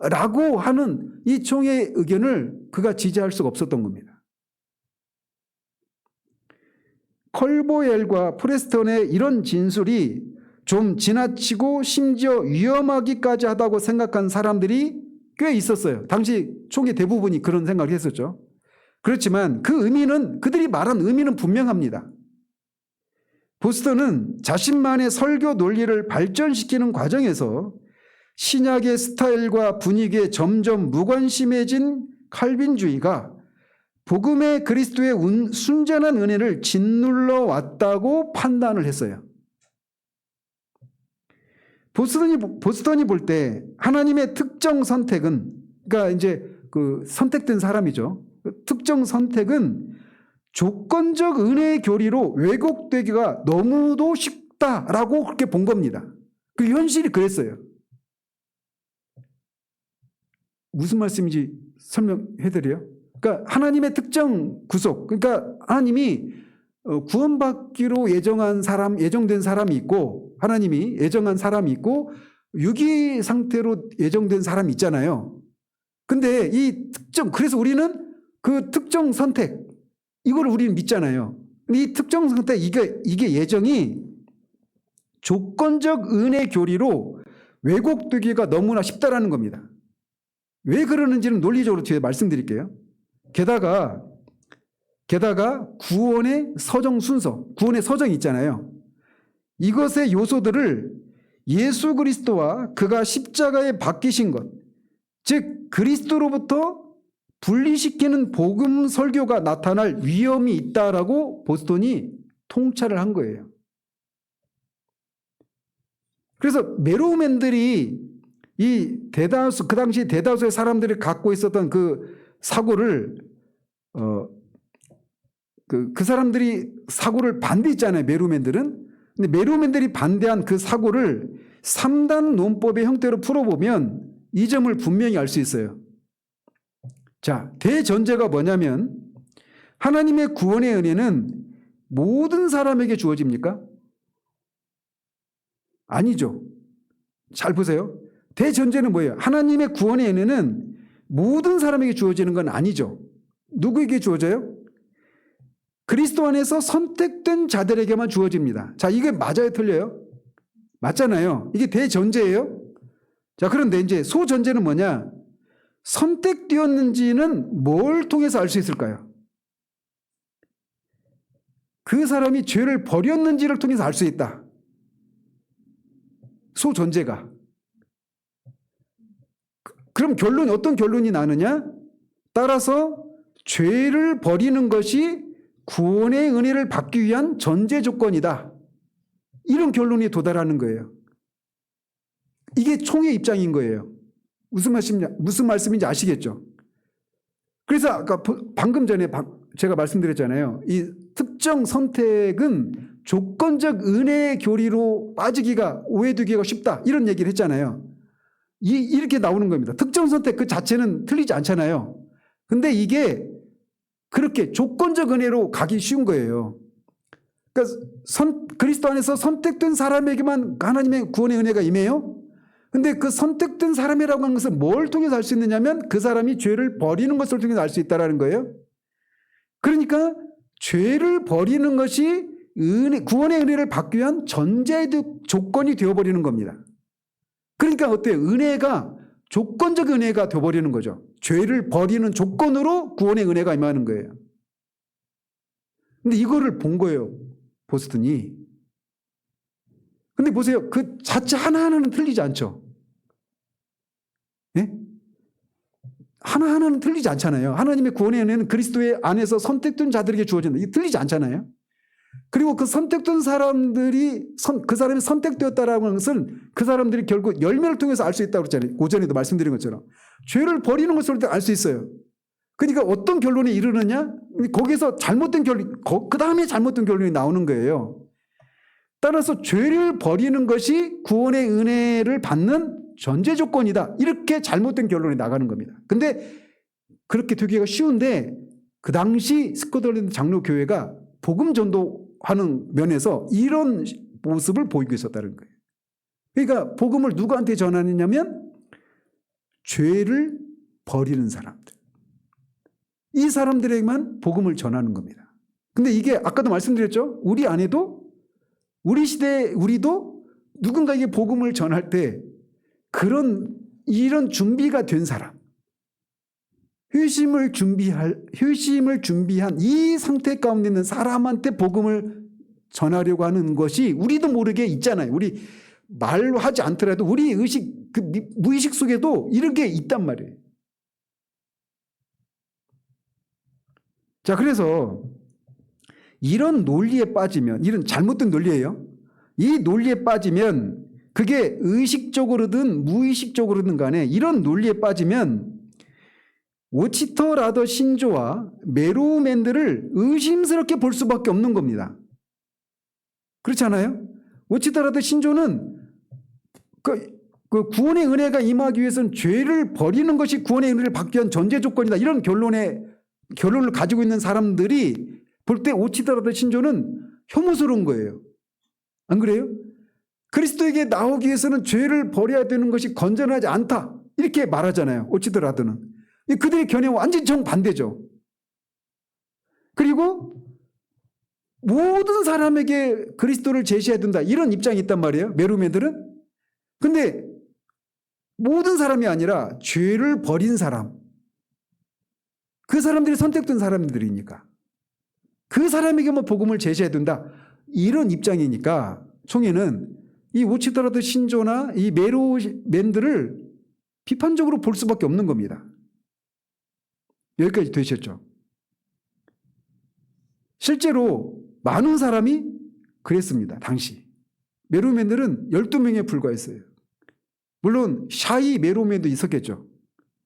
라고 하는 이 총의 의견을 그가 지지할 수가 없었던 겁니다. 컬보엘과 프레스턴의 이런 진술이 좀 지나치고 심지어 위험하기까지 하다고 생각한 사람들이 꽤 있었어요. 당시 총의 대부분이 그런 생각을 했었죠. 그렇지만 그들이 말한 의미는 분명합니다. 보스턴은 자신만의 설교 논리를 발전시키는 과정에서 신약의 스타일과 분위기에 점점 무관심해진 칼빈주의가 복음의 그리스도의 순전한 은혜를 짓눌러 왔다고 판단을 했어요. 보스턴이 볼 때 하나님의 특정 선택은, 그러니까 이제 그 선택된 사람이죠. 특정 선택은 조건적 은혜의 교리로 왜곡되기가 너무도 쉽다라고 그렇게 본 겁니다. 그 현실이 그랬어요. 무슨 말씀인지 설명해드려요. 그러니까 하나님의 특정 구속, 그러니까 하나님이 구원받기로 예정된 사람이 있고, 하나님이 예정한 사람이 있고, 유기 상태로 예정된 사람이 있잖아요. 근데 그래서 우리는 그 특정 선택, 이걸 우리는 믿잖아요. 이 특정 상태, 이게 예정이 조건적 은혜 교리로 왜곡되기가 너무나 쉽다라는 겁니다. 왜 그러는지는 논리적으로 뒤에 말씀드릴게요. 게다가 구원의 서정 순서, 구원의 서정이 있잖아요. 이것의 요소들을 예수 그리스도와 그가 십자가에 박히신 것, 즉 그리스도로부터 분리시키는 복음 설교가 나타날 위험이 있다라고 보스턴이 통찰을 한 거예요. 그래서 메로우맨들이 이 대다수, 그 당시 대다수의 사람들이 갖고 있었던 그 사고를 그 사람들이 사고를 반대했잖아요. 메로우맨들은. 근데 메로우맨들이 반대한 그 사고를 3단 논법의 형태로 풀어보면 이 점을 분명히 알 수 있어요. 자, 대전제가 뭐냐면 하나님의 구원의 은혜는 모든 사람에게 주어집니까? 아니죠. 잘 보세요. 대전제는 뭐예요? 하나님의 구원의 은혜는 모든 사람에게 주어지는 건 아니죠. 누구에게 주어져요? 그리스도 안에서 선택된 자들에게만 주어집니다. 자, 이게 맞아요, 틀려요? 맞잖아요. 이게 대전제예요. 자, 그런데 이제 소전제는 뭐냐? 선택되었는지는 뭘 통해서 알 수 있을까요? 그 사람이 죄를 버렸는지를 통해서 알 수 있다. 소전제가. 그럼 결론이 어떤 결론이 나느냐? 따라서 죄를 버리는 것이 구원의 은혜를 받기 위한 전제 조건이다. 이런 결론에 도달하는 거예요. 이게 총의 입장인 거예요. 무슨 말씀인지 아시겠죠? 그래서 아까 방금 전에 제가 말씀드렸잖아요. 이 특정 선택은 조건적 은혜의 교리로 빠지기가, 오해되기가 쉽다. 이런 얘기를 했잖아요. 이렇게 나오는 겁니다. 특정 선택 그 자체는 틀리지 않잖아요. 근데 이게 그렇게 조건적 은혜로 가기 쉬운 거예요. 그러니까 그리스도 안에서 선택된 사람에게만 하나님의 구원의 은혜가 임해요. 근데 그 선택된 사람이라고 하는 것은 뭘 통해서 알 수 있느냐면 그 사람이 죄를 버리는 것을 통해서 알 수 있다는 거예요. 그러니까 죄를 버리는 것이 구원의 은혜를 받기 위한 전제 조건이 되어버리는 겁니다. 그러니까 어때요? 은혜가 조건적 은혜가 되어버리는 거죠. 죄를 버리는 조건으로 구원의 은혜가 임하는 거예요. 근데 이거를 본 거예요, 보스턴이. 근데 보세요. 그 자체 하나하나는 틀리지 않죠. 예? 하나하나는 틀리지 않잖아요. 하나님의 구원의 은혜는 그리스도의 안에서 선택된 자들에게 주어진다. 이게 틀리지 않잖아요. 그리고 그 선택된 사람들이 그 사람이 선택되었다라는 것은 그 사람들이 결국 열매를 통해서 알 수 있다고 그랬잖아요. 오전에도 말씀드린 것처럼 죄를 버리는 것을 알 수 있어요. 그러니까 어떤 결론에 이르느냐? 거기서 잘못된 결론, 그 다음에 잘못된 결론이 나오는 거예요. 따라서 죄를 버리는 것이 구원의 은혜를 받는 전제 조건이다. 이렇게 잘못된 결론이 나가는 겁니다. 근데 그렇게 되기가 쉬운데 그 당시 스코틀랜드 장로교회가 복음 전도하는 면에서 이런 모습을 보이고 있었다는 거예요. 그러니까 복음을 누구한테 전하느냐면 죄를 버리는 사람들. 이 사람들에게만 복음을 전하는 겁니다. 근데 이게 아까도 말씀드렸죠. 우리 안에도 우리 시대에 우리도 누군가에게 복음을 전할 때 이런 준비가 된 사람, 회심을 준비한 이 상태 가운데 있는 사람한테 복음을 전하려고 하는 것이 우리도 모르게 있잖아요. 우리 말로 하지 않더라도 우리 의식, 무의식 속에도 이런 게 있단 말이에요. 자, 그래서 이런 논리에 빠지면, 이런 잘못된 논리예요. 이 논리에 빠지면 그게 의식적으로든 무의식적으로든 간에 이런 논리에 빠지면 오치터 라더 신조와 메로우맨들을 의심스럽게 볼 수밖에 없는 겁니다. 그렇지 않아요? 오치터 라더 신조는 그 구원의 은혜가 임하기 위해서는 죄를 버리는 것이 구원의 은혜를 받기 위한 전제 조건이다. 이런 결론을 가지고 있는 사람들이 볼 때 오치터 라더 신조는 혐오스러운 거예요. 안 그래요? 그리스도에게 나오기 위해서는 죄를 버려야 되는 것이 건전하지 않다. 이렇게 말하잖아요. 오치터 라더는. 그들의 견해와 완전히 정반대죠. 그리고 모든 사람에게 그리스도를 제시해야 된다. 이런 입장이 있단 말이에요. 메루멘들은. 근데 모든 사람이 아니라 죄를 버린 사람. 그 사람들이 선택된 사람들이니까. 그 사람에게만 복음을 제시해야 된다. 이런 입장이니까 총회는 이 오치드라드 신조나 이 메루멘들을 비판적으로 볼 수밖에 없는 겁니다. 여기까지 되셨죠? 실제로 많은 사람이 그랬습니다. 당시. 메루멘들은 12명에 불과했어요. 물론 샤이 메루멘도 있었겠죠.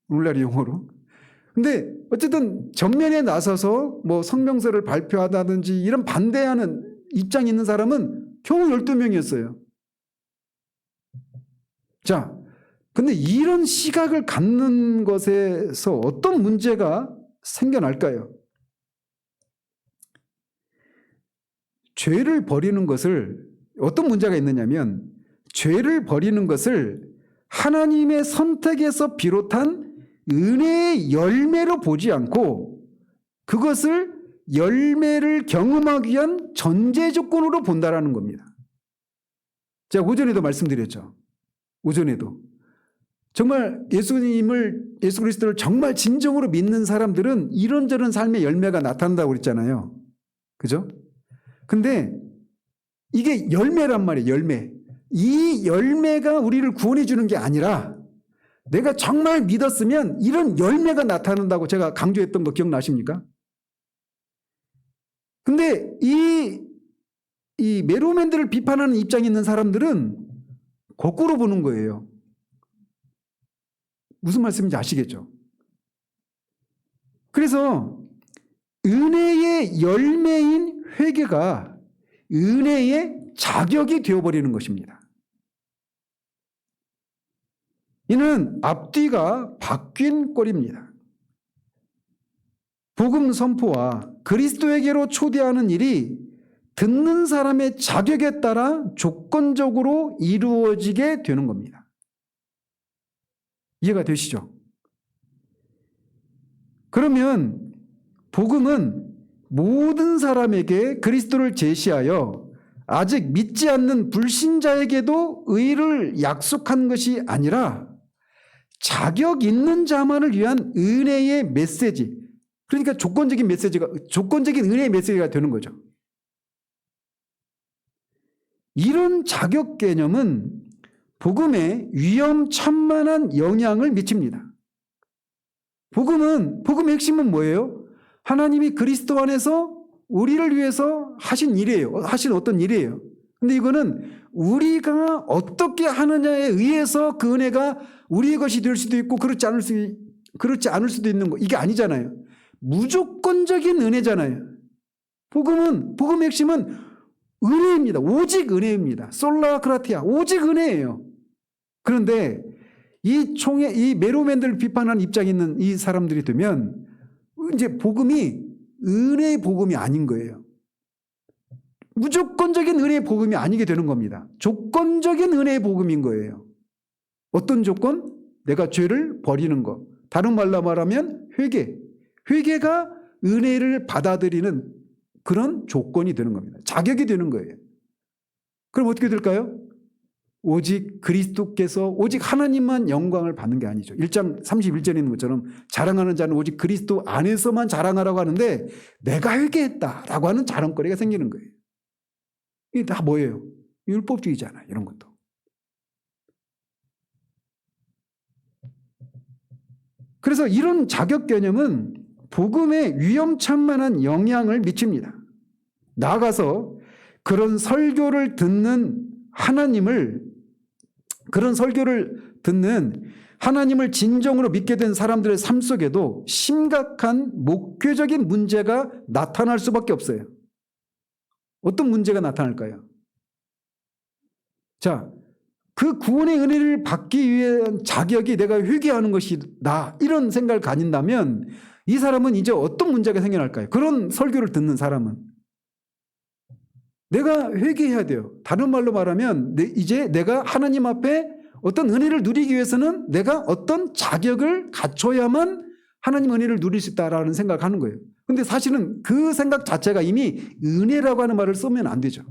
오늘날의 용어로. 근데 어쨌든 전면에 나서서 뭐 성명서를 발표하다든지 이런 반대하는 입장이 있는 사람은 겨우 12명이었어요. 자, 근데 이런 시각을 갖는 것에서 어떤 문제가 생겨날까요? 죄를 버리는 것을 어떤 문제가 있느냐면 죄를 버리는 것을 하나님의 선택에서 비롯한 은혜의 열매로 보지 않고 그것을 열매를 경험하기 위한 전제 조건으로 본다라는 겁니다. 제가 오전에도 말씀드렸죠. 오전에도. 정말 예수 그리스도를 정말 진정으로 믿는 사람들은 이런저런 삶의 열매가 나타난다고 그랬잖아요. 그죠? 근데 이게 열매란 말이에요. 열매. 이 열매가 우리를 구원해 주는 게 아니라 내가 정말 믿었으면 이런 열매가 나타난다고 제가 강조했던 거 기억나십니까? 근데 이 메루멘들을 비판하는 입장에 있는 사람들은 거꾸로 보는 거예요. 무슨 말씀인지 아시겠죠? 그래서 은혜의 열매인 회개가 은혜의 자격이 되어버리는 것입니다. 이는 앞뒤가 바뀐 꼴입니다. 복음 선포와 그리스도에게로 초대하는 일이 듣는 사람의 자격에 따라 조건적으로 이루어지게 되는 겁니다. 이해가 되시죠? 그러면 복음은 모든 사람에게 그리스도를 제시하여 아직 믿지 않는 불신자에게도 의를 약속한 것이 아니라 자격 있는 자만을 위한 은혜의 메시지, 그러니까 조건적인 은혜의 메시지가 되는 거죠. 이런 자격 개념은 복음에 위험천만한 영향을 미칩니다. 복음의 핵심은 뭐예요? 하나님이 그리스도 안에서 우리를 위해서 하신 일이에요. 하신 어떤 일이에요. 근데 이거는 우리가 어떻게 하느냐에 의해서 그 은혜가 우리의 것이 될 수도 있고 그렇지 않을 수도 있는 거. 이게 아니잖아요. 무조건적인 은혜잖아요. 복음의 핵심은 은혜입니다. 오직 은혜입니다. 솔라 그라티아. 오직 은혜예요. 그런데 이 메루멘들을 비판하는 입장에 있는 이 사람들이 되면 이제 복음이 은혜의 복음이 아닌 거예요. 무조건적인 은혜의 복음이 아니게 되는 겁니다. 조건적인 은혜의 복음인 거예요. 어떤 조건? 내가 죄를 버리는 것. 다른 말로 말하면 회개. 회개가 은혜를 받아들이는 그런 조건이 되는 겁니다. 자격이 되는 거예요. 그럼 어떻게 될까요? 오직 그리스도께서 오직 하나님만 영광을 받는 게 아니죠. 1장 31절에 있는 것처럼 자랑하는 자는 오직 그리스도 안에서만 자랑하라고 하는데 내가 회개했다라고 하는 자랑거리가 생기는 거예요. 이게 다 뭐예요? 율법주의잖아요. 이런 것도. 그래서 이런 자격 개념은 복음에 위험천만한 영향을 미칩니다. 나아가서 그런 설교를 듣는 하나님을 진정으로 믿게 된 사람들의 삶 속에도 심각한 목회적인 문제가 나타날 수밖에 없어요. 어떤 문제가 나타날까요? 자, 그 구원의 은혜를 받기 위한 자격이 내가 회개하는 것이다. 이런 생각을 가진다면 이 사람은 이제 어떤 문제가 생겨날까요? 그런 설교를 듣는 사람은. 내가 회개해야 돼요. 다른 말로 말하면 이제 내가 하나님 앞에 어떤 은혜를 누리기 위해서는 내가 어떤 자격을 갖춰야만 하나님 은혜를 누릴 수 있다라는 생각을 하는 거예요. 근데 그런데 사실은 그 생각 자체가 이미 은혜라고 하는 말을 쓰면 안 되죠.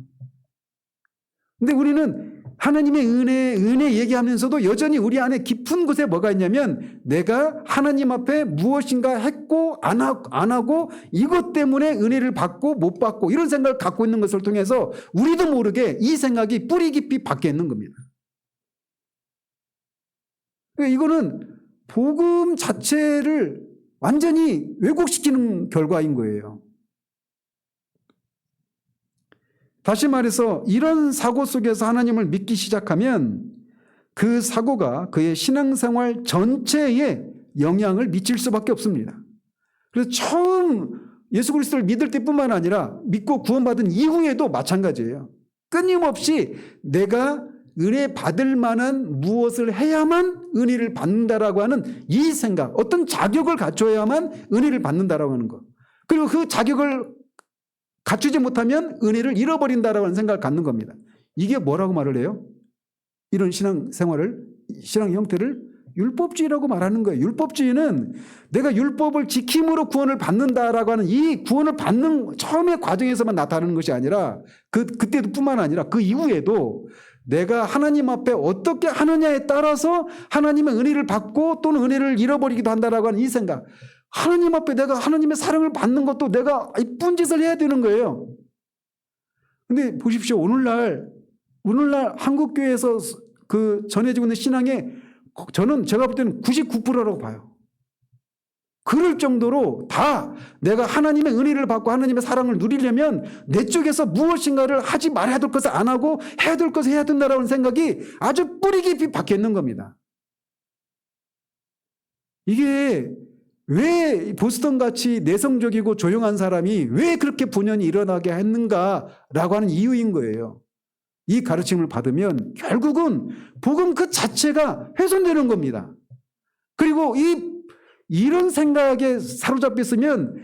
근데 우리는 하나님의 은혜 얘기하면서도 여전히 우리 안에 깊은 곳에 뭐가 있냐면 내가 하나님 앞에 무엇인가 했고 안 하고 이것 때문에 은혜를 받고 못 받고 이런 생각을 갖고 있는 것을 통해서 우리도 모르게 이 생각이 뿌리 깊이 박혀 있는 겁니다. 이거는 복음 자체를 완전히 왜곡시키는 결과인 거예요. 다시 말해서 이런 사고 속에서 하나님을 믿기 시작하면 그 사고가 그의 신앙생활 전체에 영향을 미칠 수밖에 없습니다. 그래서 처음 예수 그리스도를 믿을 때뿐만 아니라 믿고 구원받은 이후에도 마찬가지예요. 끊임없이 내가 은혜 받을 만한 무엇을 해야만 은혜를 받는다라고 하는 이 생각, 어떤 자격을 갖춰야만 은혜를 받는다라고 하는 것. 그리고 그 자격을 갖추지 못하면 은혜를 잃어버린다라고 하는 생각을 갖는 겁니다. 이게 뭐라고 말을 해요? 이런 신앙 형태를 율법주의라고 말하는 거예요. 율법주의는 내가 율법을 지킴으로 구원을 받는다라고 하는 이 구원을 받는 처음의 과정에서만 나타나는 것이 아니라 그때도 뿐만 아니라 그 이후에도 내가 하나님 앞에 어떻게 하느냐에 따라서 하나님의 은혜를 받고 또는 은혜를 잃어버리기도 한다라고 하는 이 생각. 하나님 앞에 내가 하나님의 사랑을 받는 것도 내가 이쁜 짓을 해야 되는 거예요. 근데 보십시오. 오늘날 한국교회에서 그 전해지고 있는 신앙에 제가 볼 때는 99%라고 봐요. 그럴 정도로 다 내가 하나님의 은혜를 받고 하나님의 사랑을 누리려면 내 쪽에서 무엇인가를 하지 말아야 될 것을 안 하고 해야 될 것을 해야 된다라는 생각이 아주 뿌리 깊이 박혀 있는 겁니다. 이게 왜 보스턴같이 내성적이고 조용한 사람이 왜 그렇게 분연이 일어나게 했는가라고 하는 이유인 거예요. 이 가르침을 받으면 결국은 복음 그 자체가 훼손되는 겁니다. 그리고 이런 생각에 사로잡혀 있으면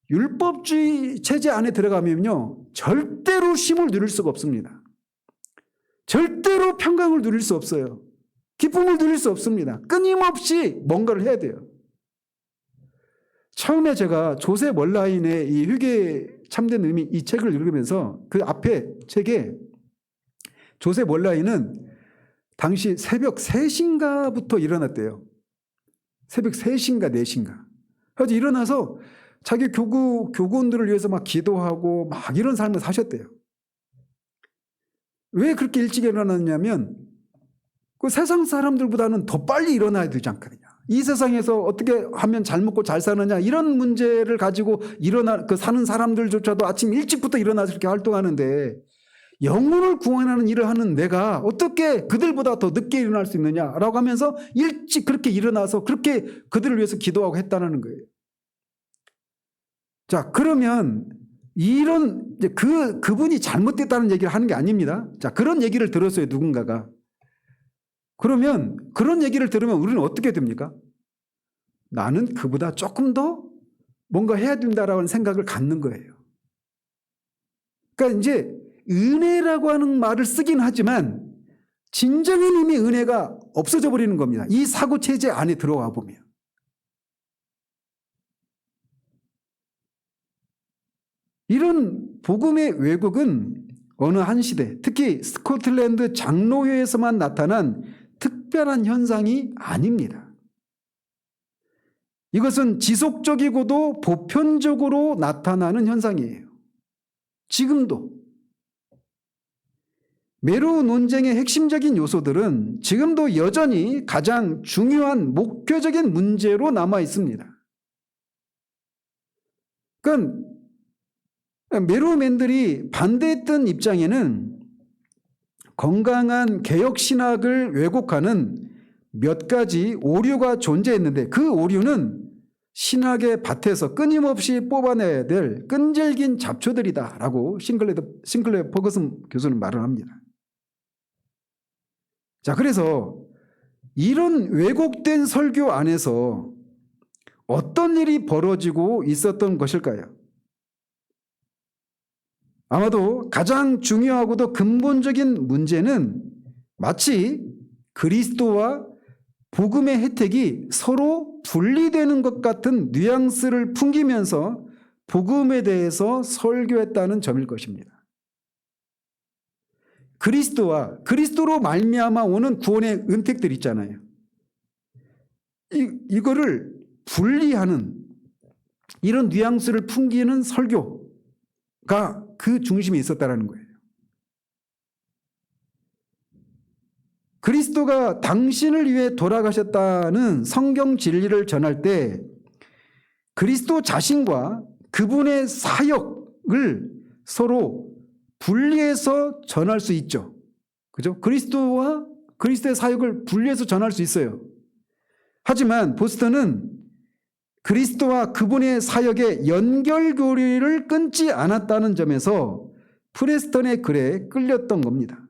율법주의 체제 안에 들어가면요 절대로 쉼을 누릴 수가 없습니다. 절대로 평강을 누릴 수 없어요. 기쁨을 누릴 수 없습니다. 끊임없이 뭔가를 해야 돼요. 처음에 제가 조셉 월라인의 이 회개 참된 의미 이 책을 읽으면서 그 앞에 책에 조셉 월라인은 당시 새벽 3시인가부터 일어났대요. 새벽 3시인가 4시인가. 그래서 일어나서 자기 교구원들을 위해서 막 기도하고 막 이런 삶을 사셨대요. 왜 그렇게 일찍 일어났냐면 그 세상 사람들보다는 더 빨리 일어나야 되지 않거든요. 이 세상에서 어떻게 하면 잘 먹고 잘 사느냐 이런 문제를 가지고 사는 사람들조차도 아침 일찍부터 일어나서 이렇게 활동하는데 영혼을 구원하는 일을 하는 내가 어떻게 그들보다 더 늦게 일어날 수 있느냐라고 하면서 일찍 그렇게 일어나서 그렇게 그들을 위해서 기도하고 했다는 거예요. 자, 그러면 그분이 잘못됐다는 얘기를 하는 게 아닙니다. 자, 그런 얘기를 들었어요, 누군가가. 그러면 그런 얘기를 들으면 우리는 어떻게 됩니까? 나는 그보다 조금 더 뭔가 해야 된다라는 생각을 갖는 거예요. 그러니까 이제 은혜라고 하는 말을 쓰긴 하지만 진정한 의미 은혜가 없어져 버리는 겁니다. 이 사고 체제 안에 들어와 보면. 이런 복음의 왜곡은 어느 한 시대, 특히 스코틀랜드 장로회에서만 나타난 특별한 현상이 아닙니다. 이것은 지속적이고도 보편적으로 나타나는 현상이에요. 지금도. 메로 논쟁의 핵심적인 요소들은 지금도 여전히 가장 중요한 목표적인 문제로 남아 있습니다. 그러니까 메로맨들이 반대했던 입장에는 건강한 개혁신학을 왜곡하는 몇 가지 오류가 존재했는데 그 오류는 신학의 밭에서 끊임없이 뽑아내야 될 끈질긴 잡초들이다라고 싱클레어 퍼거슨 교수는 말을 합니다. 자, 그래서 이런 왜곡된 설교 안에서 어떤 일이 벌어지고 있었던 것일까요? 아마도 가장 중요하고도 근본적인 문제는 마치 그리스도와 복음의 혜택이 서로 분리되는 것 같은 뉘앙스를 풍기면서 복음에 대해서 설교했다는 점일 것입니다. 그리스도와 그리스도로 말미암아 오는 구원의 은택들 있잖아요. 이거를 분리하는 이런 뉘앙스를 풍기는 설교가 그 중심에 있었다라는 거예요. 그리스도가 당신을 위해 돌아가셨다는 성경 진리를 전할 때 그리스도 자신과 그분의 사역을 서로 분리해서 전할 수 있죠. 그죠? 그리스도와 그리스도의 사역을 분리해서 전할 수 있어요. 하지만 보스턴은 그리스도와 그분의 사역의 연결고리를 끊지 않았다는 점에서 프레스턴의 글에 끌렸던 겁니다.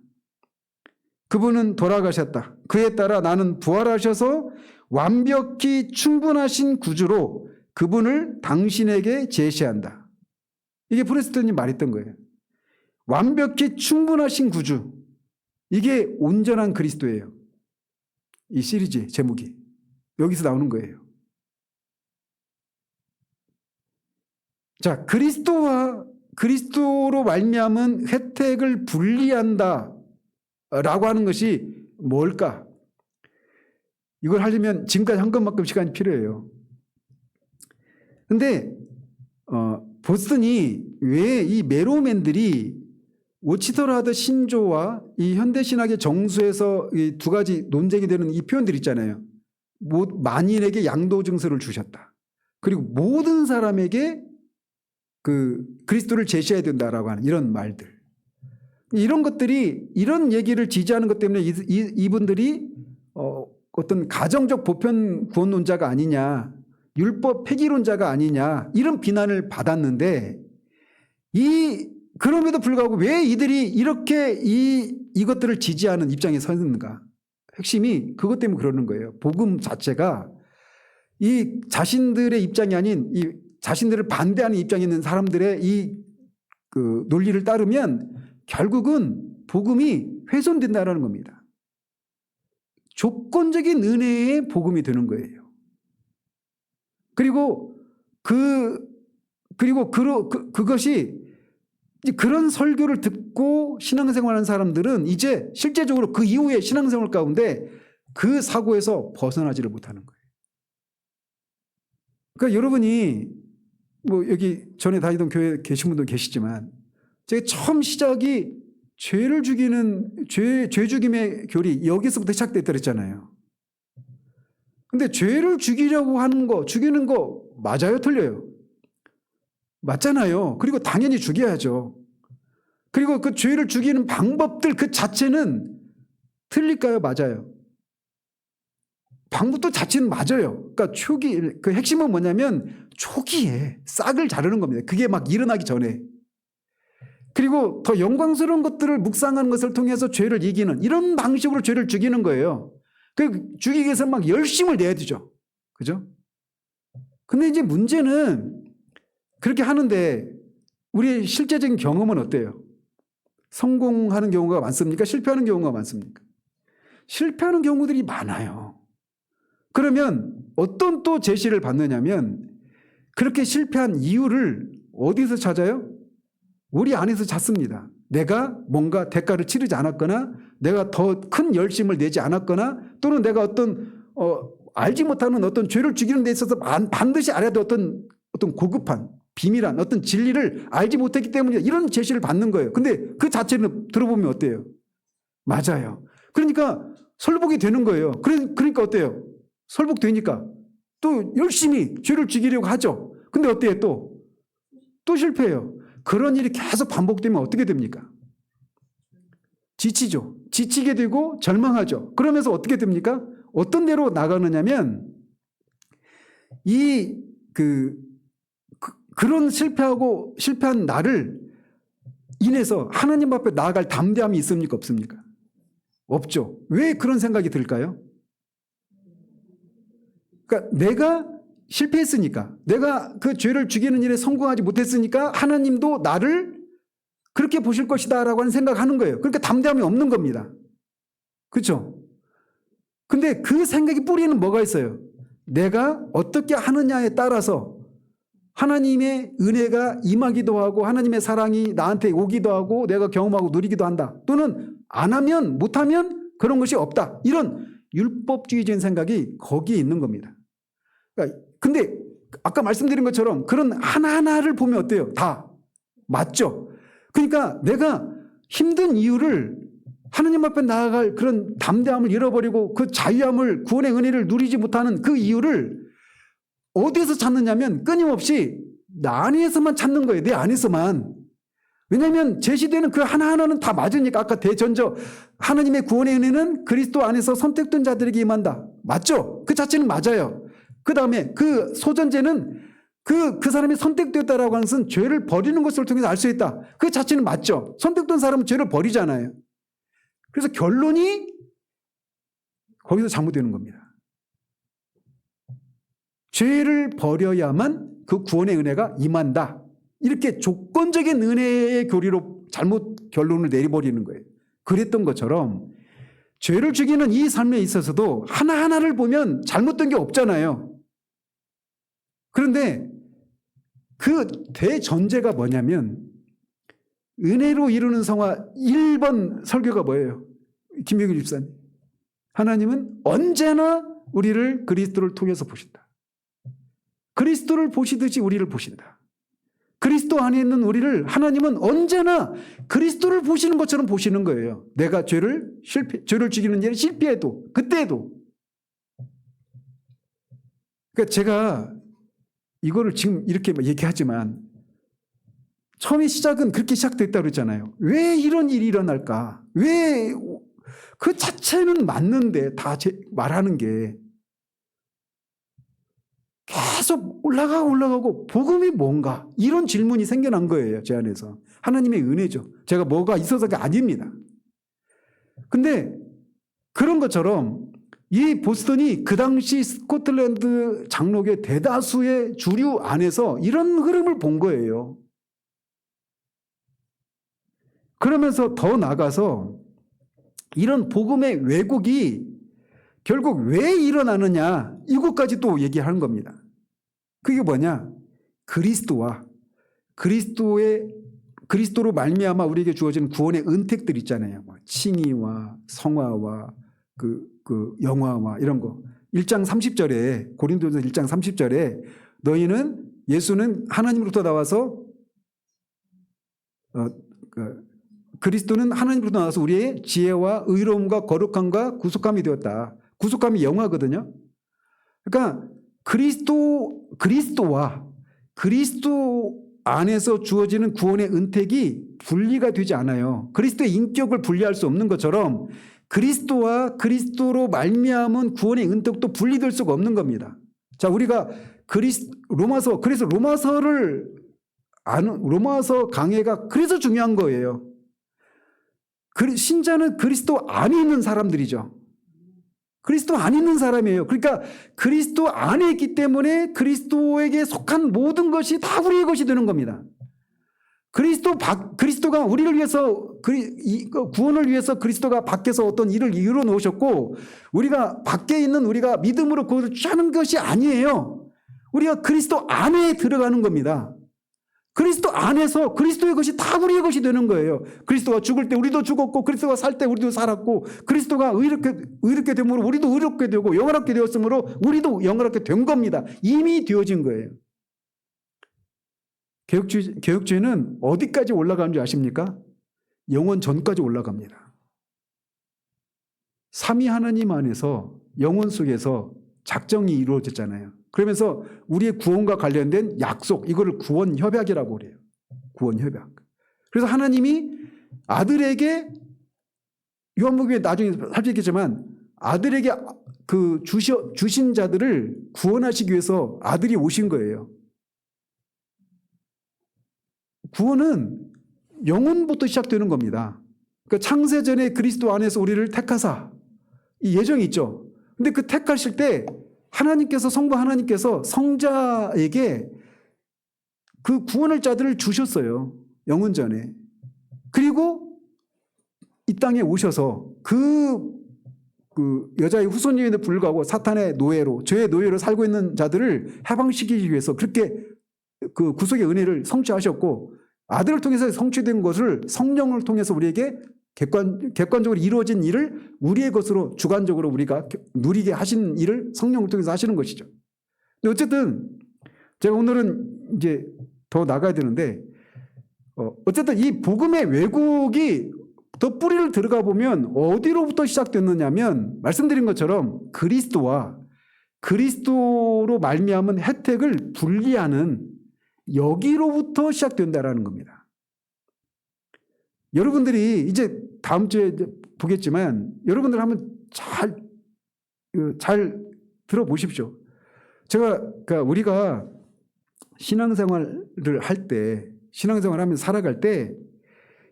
그분은 돌아가셨다. 그에 따라 나는 부활하셔서 완벽히 충분하신 구주로 그분을 당신에게 제시한다. 이게 프레스턴이 말했던 거예요. 완벽히 충분하신 구주. 이게 온전한 그리스도예요. 이 시리즈의 제목이. 여기서 나오는 거예요. 자, 그리스도로 말미암은 혜택을 분리한다 라고 하는 것이 뭘까? 이걸 하려면 지금까지 한 것만큼 시간이 필요해요. 근데 보스턴이 왜 이 메로맨들이 오치터라드 신조와 이 현대신학의 정수에서 이 두 가지 논쟁이 되는 이 표현들 있잖아요. 만인에게 양도 증서를 주셨다. 그리고 모든 사람에게 그리스도를 제시해야 된다라고 하는 이런 말들. 이런 것들이 이런 얘기를 지지하는 것 때문에 이분들이 어떤 가정적 보편 구원론자가 아니냐, 율법 폐기론자가 아니냐 이런 비난을 받았는데 그럼에도 불구하고 왜 이들이 이렇게 이것들을 지지하는 입장에 섰는가? 핵심이 그것 때문에 그러는 거예요. 복음 자체가 이 자신들의 입장이 아닌 이 자신들을 반대하는 입장에 있는 사람들의 그 논리를 따르면 결국은 복음이 훼손된다는 겁니다. 조건적인 은혜의 복음이 되는 거예요. 그리고 그것이 그런 설교를 듣고 신앙생활하는 사람들은 이제 실제적으로 그 이후에 신앙생활 가운데 그 사고에서 벗어나지를 못하는 거예요. 그러니까 여러분이 뭐 여기 전에 다니던 교회 계신 분도 계시지만 제가 처음 시작이 죄를 죽이는 죄 죽임의 교리 여기서부터 시작됐다 그랬잖아요. 근데 죄를 죽이려고 하는 거, 죽이는 거 맞아요, 틀려요? 맞잖아요. 그리고 당연히 죽여야죠. 그리고 그 죄를 죽이는 방법들 그 자체는 틀릴까요? 맞아요. 방법도 자체는 맞아요. 그러니까 그 핵심은 뭐냐면 초기에 싹을 자르는 겁니다. 그게 막 일어나기 전에. 그리고 더 영광스러운 것들을 묵상하는 것을 통해서 죄를 이기는 이런 방식으로 죄를 죽이는 거예요. 죽이기 위해서 막 열심을 내야 되죠. 그죠? 근데 이제 문제는 그렇게 하는데 우리의 실제적인 경험은 어때요? 성공하는 경우가 많습니까? 실패하는 경우가 많습니까? 실패하는 경우들이 많아요. 그러면 어떤 또 제시를 받느냐면 그렇게 실패한 이유를 어디서 찾아요? 우리 안에서 찾습니다. 내가 뭔가 대가를 치르지 않았거나 내가 더 큰 열심을 내지 않았거나 또는 내가 어떤 알지 못하는 어떤 죄를 죽이는 데 있어서 반드시 알아야 될 어떤 고급한 비밀한 어떤 진리를 알지 못했기 때문에 이런 제시를 받는 거예요. 근데 그 자체는 들어보면 어때요? 맞아요. 그러니까 설복이 되는 거예요. 그러니까 어때요? 설복되니까 또 열심히 죄를 죽이려고 하죠. 근데 어때요? 또 실패해요. 그런 일이 계속 반복되면 어떻게 됩니까? 지치죠. 지치게 되고 절망하죠. 그러면서 어떻게 됩니까? 어떤 데로 나가느냐면 그런 실패한 나를 인해서 하나님 앞에 나아갈 담대함이 있습니까? 없습니까? 없죠. 왜 그런 생각이 들까요? 그러니까 내가 실패했으니까, 내가 그 죄를 죽이는 일에 성공하지 못했으니까 하나님도 나를 그렇게 보실 것이다 라고 하는 생각하는 거예요. 그러니까 담대함이 없는 겁니다. 그렇죠? 근데 그 생각이 뿌리는 뭐가 있어요? 내가 어떻게 하느냐에 따라서 하나님의 은혜가 임하기도 하고 하나님의 사랑이 나한테 오기도 하고 내가 경험하고 누리기도 한다. 또는 안 하면 못하면 그런 것이 없다. 이런 율법주의적인 생각이 거기에 있는 겁니다. 그러니까 근데 아까 말씀드린 것처럼 그런 하나하나를 보면 어때요? 다 맞죠. 그러니까 내가 힘든 이유를 하나님 앞에 나아갈 그런 담대함을 잃어버리고 그 자유함을 구원의 은혜를 누리지 못하는 그 이유를 어디에서 찾느냐면 끊임없이 나 안에서만 찾는 거예요. 내 안에서만. 왜냐하면 제시되는 그 하나하나는 다 맞으니까. 아까 대전저 하나님의 구원의 은혜는 그리스도 안에서 선택된 자들에게 임한다. 맞죠? 그 자체는 맞아요. 그 다음에 그 소전제는 그 사람이 선택되었다라고 하는 것은 죄를 버리는 것을 통해서 알 수 있다. 그 자체는 맞죠. 선택된 사람은 죄를 버리잖아요. 그래서 결론이 거기서 잘못되는 겁니다. 죄를 버려야만 그 구원의 은혜가 임한다. 이렇게 조건적인 은혜의 교리로 잘못 결론을 내려버리는 거예요. 그랬던 것처럼 죄를 죽이는 이 삶에 있어서도 하나하나를 보면 잘못된 게 없잖아요. 그런데 그 대전제가 뭐냐면 은혜로 이루는 성화 1번 설교가 뭐예요? 김병일 집사님. 하나님은 언제나 우리를 그리스도를 통해서 보신다. 그리스도를 보시듯이 우리를 보신다. 그리스도 안에 있는 우리를 하나님은 언제나 그리스도를 보시는 것처럼 보시는 거예요. 내가 죄를 죽이는 일에 실패해도 그때에도. 그러니까 제가 이거를 지금 이렇게 얘기하지만 처음에 시작은 그렇게 시작됐다고 그랬잖아요. 왜 이런 일이 일어날까? 왜 그 자체는 맞는데 다 말하는 게 계속 올라가고 복음이 뭔가 이런 질문이 생겨난 거예요. 제 안에서. 하나님의 은혜죠. 제가 뭐가 있어서가 아닙니다. 근데 그런 것처럼 이 보스턴이 그 당시 스코틀랜드 장로교 대다수의 주류 안에서 이런 흐름을 본 거예요. 그러면서 더 나가서 이런 복음의 왜곡이 결국 왜 일어나느냐 이것까지 또 얘기하는 겁니다. 그게 뭐냐? 그리스도와 그리스도로 말미암아 우리에게 주어진 구원의 은택들 있잖아요. 칭의와 성화와 그 영화와 이런 거. 1장 30절에 고린도전서 1장 30절에 너희는 예수는 하나님으로부터 나와서 그리스도는 하나님으로부터 나와서 우리의 지혜와 의로움과 거룩함과 구속함이 되었다. 구속함이 영화거든요. 그러니까 그리스도와 그리스도 안에서 주어지는 구원의 은택이 분리가 되지 않아요. 그리스도의 인격을 분리할 수 없는 것처럼 그리스도와 그리스도로 말미암은 구원의 은택도 분리될 수가 없는 겁니다. 자, 우리가 그래서 로마서 강해가 그래서 중요한 거예요. 신자는 그리스도 안에 있는 사람들이죠. 그리스도 안에 있는 사람이에요. 그러니까 그리스도 안에 있기 때문에 그리스도에게 속한 모든 것이 다 우리의 것이 되는 겁니다. 그리스도가 우리를 위해서 구원을 위해서 그리스도가 밖에서 어떤 일을 이루어 놓으셨고 우리가 밖에 있는 우리가 믿음으로 그것을 취하는 것이 아니에요. 우리가 그리스도 안에 들어가는 겁니다. 그리스도 안에서 그리스도의 것이 다 우리의 것이 되는 거예요. 그리스도가 죽을 때 우리도 죽었고 그리스도가 살 때 우리도 살았고 그리스도가 의롭게 됨으로 우리도 의롭게 되고 영원하게 되었으므로 우리도 영원하게 된 겁니다. 이미 되어진 거예요. 개혁주의는 어디까지 올라가는 줄 아십니까? 영원 전까지 올라갑니다. 삼위 하나님 안에서 영원 속에서 작정이 이루어졌잖아요. 그러면서 우리의 구원과 관련된 약속, 이거를 구원 협약이라고 그래요. 구원 협약. 그래서 하나님이 아들에게 요한복음에 나중에 살펴있겠지만 아들에게 주신 자들을 구원하시기 위해서 아들이 오신 거예요. 구원은 영혼부터 시작되는 겁니다. 그러니까 창세전에 그리스도 안에서 우리를 택하사 이 예정이 있죠. 근데 그 택하실 때 성부 하나님께서 성자에게 그 구원할 자들을 주셨어요. 영원전에. 그리고 이 땅에 오셔서 그 여자의 후손임에도 불구하고 사탄의 노예로, 죄의 노예로 살고 있는 자들을 해방시키기 위해서 그렇게 그 구속의 은혜를 성취하셨고 아들을 통해서 성취된 것을 성령을 통해서 우리에게 객관적으로 이루어진 일을 우리의 것으로 주관적으로 우리가 누리게 하신 일을 성령을 통해서 하시는 것이죠. 근데 어쨌든 제가 오늘은 이제 더 나가야 되는데 어쨌든 이 복음의 왜곡이 더 뿌리를 들어가 보면 어디로부터 시작됐느냐면 말씀드린 것처럼 그리스도로 말미암은 혜택을 분리하는 여기로부터 시작된다라는 겁니다. 여러분들이 이제 다음 주에 보겠지만 여러분들 한번 잘 들어보십시오. 그러니까 우리가 신앙생활을 할 때, 신앙생활하면 살아갈 때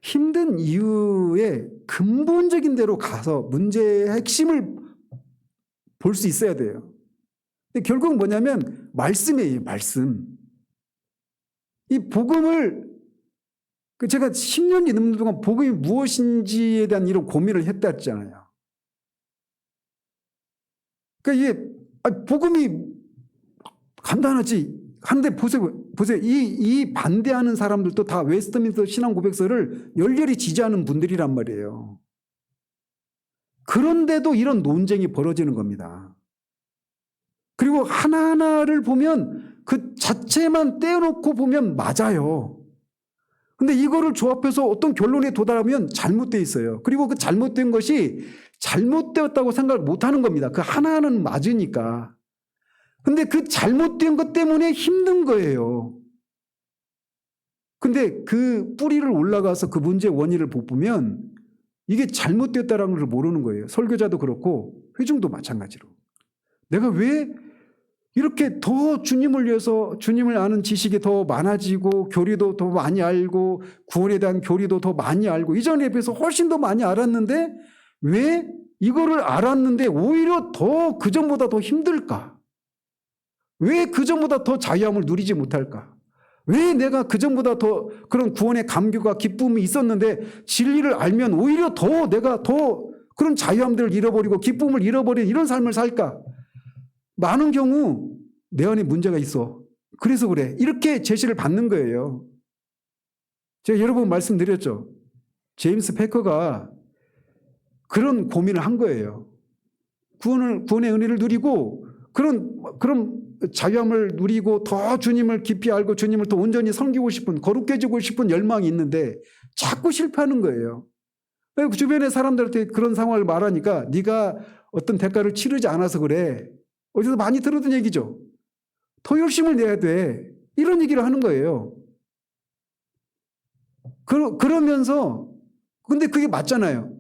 힘든 이유의 근본적인 데로 가서 문제의 핵심을 볼 수 있어야 돼요. 근데 결국 뭐냐면 말씀이에요, 말씀. 이 복음을 제가 10년이 넘는 동안 복음이 무엇인지에 대한 이런 고민을 했다 했잖아요. 그러니까 이게 복음이 간단하지. 한데 보세요. 이 반대하는 사람들도 다 웨스트민스터 신앙 고백서를 열렬히 지지하는 분들이란 말이에요. 그런데도 이런 논쟁이 벌어지는 겁니다. 그리고 하나하나를 보면 그 자체만 떼어놓고 보면 맞아요. 근데 이거를 조합해서 어떤 결론에 도달하면 잘못되어 있어요. 그리고 그 잘못된 것이 잘못되었다고 생각을 못하는 겁니다. 그 하나하나는 맞으니까. 근데 그 잘못된 것 때문에 힘든 거예요. 근데 그 뿌리를 올라가서 그 문제의 원인을 보면 이게 잘못됐다는 걸 모르는 거예요. 설교자도 그렇고 회중도 마찬가지로. 내가 왜 이렇게 더 주님을 위해서 주님을 아는 지식이 더 많아지고 교리도 더 많이 알고 구원에 대한 교리도 더 많이 알고 이전에 비해서 훨씬 더 많이 알았는데 왜 이거를 알았는데 오히려 더 그전보다 더 힘들까? 왜 그전보다 더 자유함을 누리지 못할까? 왜 내가 그전보다 더 그런 구원의 감격과 기쁨이 있었는데 진리를 알면 오히려 더 내가 더 그런 자유함들을 잃어버리고 기쁨을 잃어버리는 이런 삶을 살까? 많은 경우 내 안에 문제가 있어. 그래서 그래. 이렇게 제시를 받는 거예요. 제가 여러 번 말씀드렸죠. 제임스 패커가 그런 고민을 한 거예요. 구원의 은혜를 누리고 그런 자유함을 누리고 더 주님을 깊이 알고 주님을 더 온전히 섬기고 싶은 거룩해지고 싶은 열망이 있는데 자꾸 실패하는 거예요. 그 주변의 사람들한테 그런 상황을 말하니까 네가 어떤 대가를 치르지 않아서 그래. 어디서 많이 들었던 얘기죠. 더 열심을 내야 돼. 이런 얘기를 하는 거예요. 그러면서 근데 그게 맞잖아요.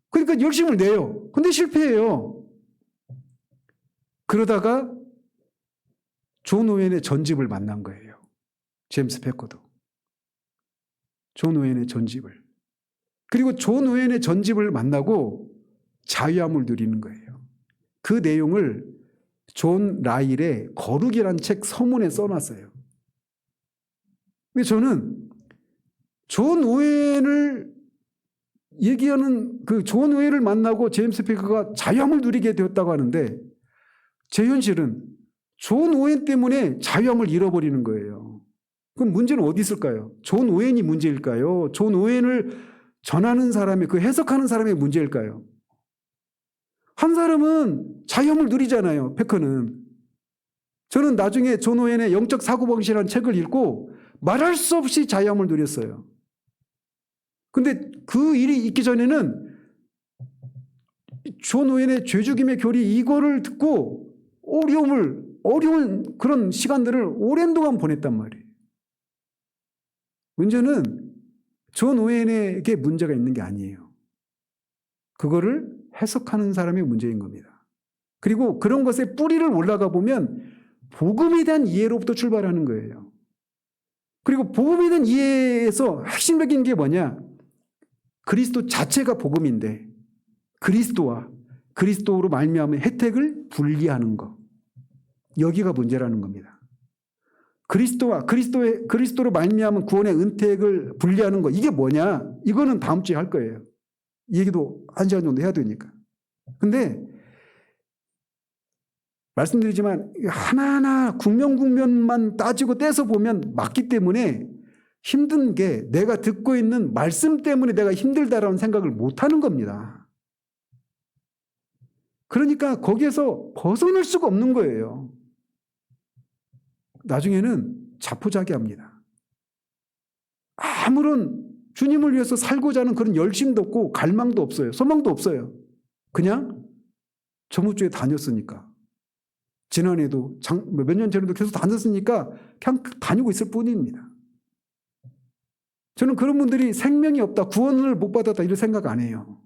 그러니까 열심을 내요. 근데 실패해요. 그러다가 존 오웬의 전집을 만난 거예요. 제임스 패커도. 존 오웬의 전집을. 그리고 존 오웬의 전집을 만나고 자유함을 누리는 거예요. 그 내용을 존 라일의 거룩이라는 책 서문에 써놨어요. 근데 저는 존 오웬을 얘기하는 그 존 오웬을 만나고 제임스 패커가 자유함을 누리게 되었다고 하는데 제 현실은 존 오웬 때문에 자유함을 잃어버리는 거예요. 그럼 문제는 어디 있을까요? 존 오웬이 문제일까요? 존 오웬을 전하는 사람의 그 해석하는 사람의 문제일까요? 한 사람은 자유함을 누리잖아요. 패커는. 저는 나중에 존 오웬의 영적 사고방식이라는 책을 읽고 말할 수 없이 자유함을 누렸어요. 근데 그 일이 있기 전에는 존 오웬의 죄죽임의 교리 이거를 듣고 어려운 그런 시간들을 오랜 동안 보냈단 말이에요. 문제는 존 오웬에게 문제가 있는 게 아니에요. 그거를 해석하는 사람의 문제인 겁니다. 그리고 그런 것에 뿌리를 올라가 보면 복음에 대한 이해로부터 출발하는 거예요. 그리고 복음에 대한 이해에서 핵심적인 게 뭐냐? 그리스도 자체가 복음인데 그리스도와 그리스도로 말미암은 혜택을 분리하는 것. 여기가 문제라는 겁니다. 그리스도로 말미암은 구원의 은택을 분리하는 것. 이게 뭐냐? 이거는 다음 주에 할 거예요. 이 얘기도 1시간 정도 해야 되니까. 근데 말씀드리지만 하나하나 국면만 따지고 떼서 보면 맞기 때문에 힘든 게 내가 듣고 있는 말씀 때문에 내가 힘들다라는 생각을 못하는 겁니다. 그러니까 거기에서 벗어날 수가 없는 거예요. 나중에는 자포자기합니다. 아무런 주님을 위해서 살고자 하는 그런 열심도 없고 갈망도 없어요. 소망도 없어요. 그냥 저번 주에 다녔으니까. 지난해도 몇 년 전에도 계속 다녔으니까 그냥 다니고 있을 뿐입니다. 저는 그런 분들이 생명이 없다, 구원을 못 받았다 이런 생각 안 해요.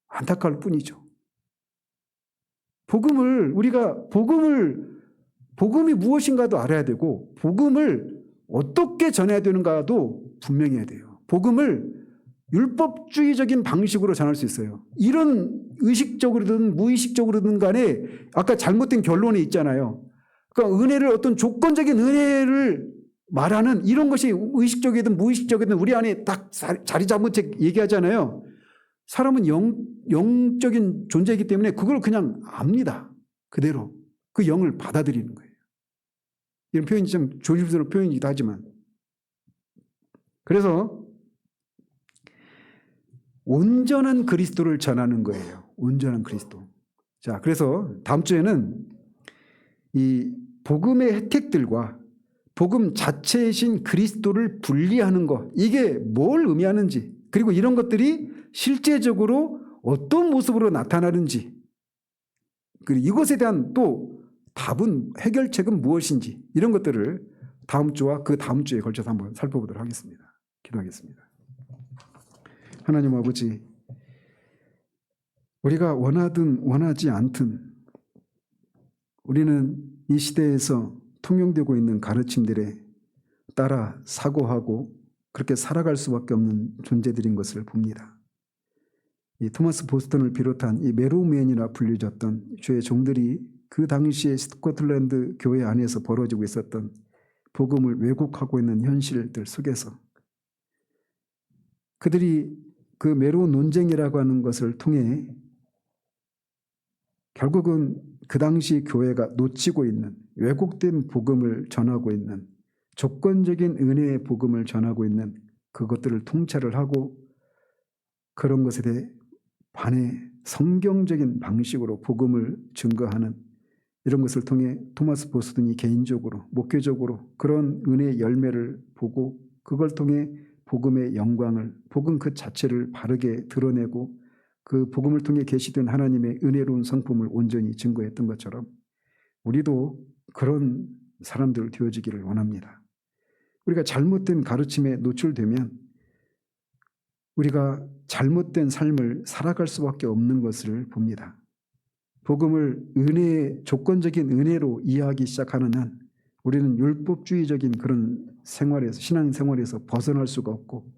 안타까울 뿐이죠. 복음이 무엇인가도 알아야 되고 복음을 어떻게 전해야 되는가도 분명해야 돼요. 복음을 율법주의적인 방식으로 전할 수 있어요. 이런 의식적으로든 무의식적으로든 간에 아까 잘못된 결론이 있잖아요. 그러니까 은혜를 어떤 조건적인 은혜를 말하는 이런 것이 의식적이든 무의식적이든 우리 안에 딱 자리 잡은 채 얘기하잖아요. 사람은 영적인 존재이기 때문에 그걸 그냥 압니다. 그대로. 그 영을 받아들이는 거예요. 이런 표현이 좀 조심스러운 표현이기도 하지만. 그래서 온전한 그리스도를 전하는 거예요. 온전한 그리스도. 자, 그래서 다음 주에는 이 복음의 혜택들과 복음 자체이신 그리스도를 분리하는 것, 이게 뭘 의미하는지, 그리고 이런 것들이 실제적으로 어떤 모습으로 나타나는지, 그리고 이것에 대한 또 답은, 해결책은 무엇인지, 이런 것들을 다음 주와 그 다음 주에 걸쳐서 한번 살펴보도록 하겠습니다. 기도하겠습니다. 하나님 아버지, 우리가 원하든 원하지 않든 우리는 이 시대에서 통용되고 있는 가르침들에 따라 사고하고 그렇게 살아갈 수밖에 없는 존재들인 것을 봅니다. 이 토마스 보스턴을 비롯한 이 메로우맨이라 불려졌던 주의 종들이 그 당시에 스코틀랜드 교회 안에서 벌어지고 있었던 복음을 왜곡하고 있는 현실들 속에서 그들이 그 메로 논쟁이라고 하는 것을 통해 결국은 그 당시 교회가 놓치고 있는 왜곡된 복음을 전하고 있는 조건적인 은혜의 복음을 전하고 있는 그것들을 통찰을 하고 그런 것에 대해 반해 성경적인 방식으로 복음을 증거하는 이런 것을 통해 토마스 보스턴이 개인적으로 목회적으로 그런 은혜의 열매를 보고 그걸 통해 복음의 영광을 복음 그 자체를 바르게 드러내고 그 복음을 통해 계시된 하나님의 은혜로운 성품을 온전히 증거했던 것처럼 우리도 그런 사람들 되어지기를 원합니다. 우리가 잘못된 가르침에 노출되면 우리가 잘못된 삶을 살아갈 수밖에 없는 것을 봅니다. 복음을 조건적인 은혜로 이해하기 시작하는 한 우리는 율법주의적인 그런 생활에서 신앙생활에서 벗어날 수가 없고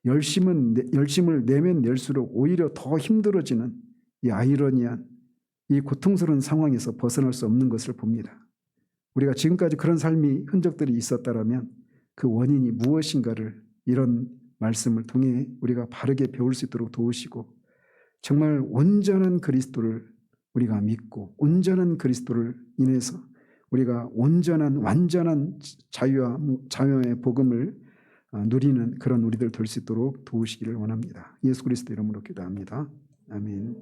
열심을 내면 낼수록 오히려 더 힘들어지는 이 아이러니한 이 고통스러운 상황에서 벗어날 수 없는 것을 봅니다. 우리가 지금까지 그런 삶이 흔적들이 있었다면 그 원인이 무엇인가를 이런 말씀을 통해 우리가 바르게 배울 수 있도록 도우시고 정말 온전한 그리스도를 우리가 믿고 온전한 그리스도를 인해서 우리가 온전한 완전한 자유의 복음을 누리는 그런 우리들 될 수 있도록 도우시기를 원합니다. 예수 그리스도 이름으로 기도합니다. 아멘.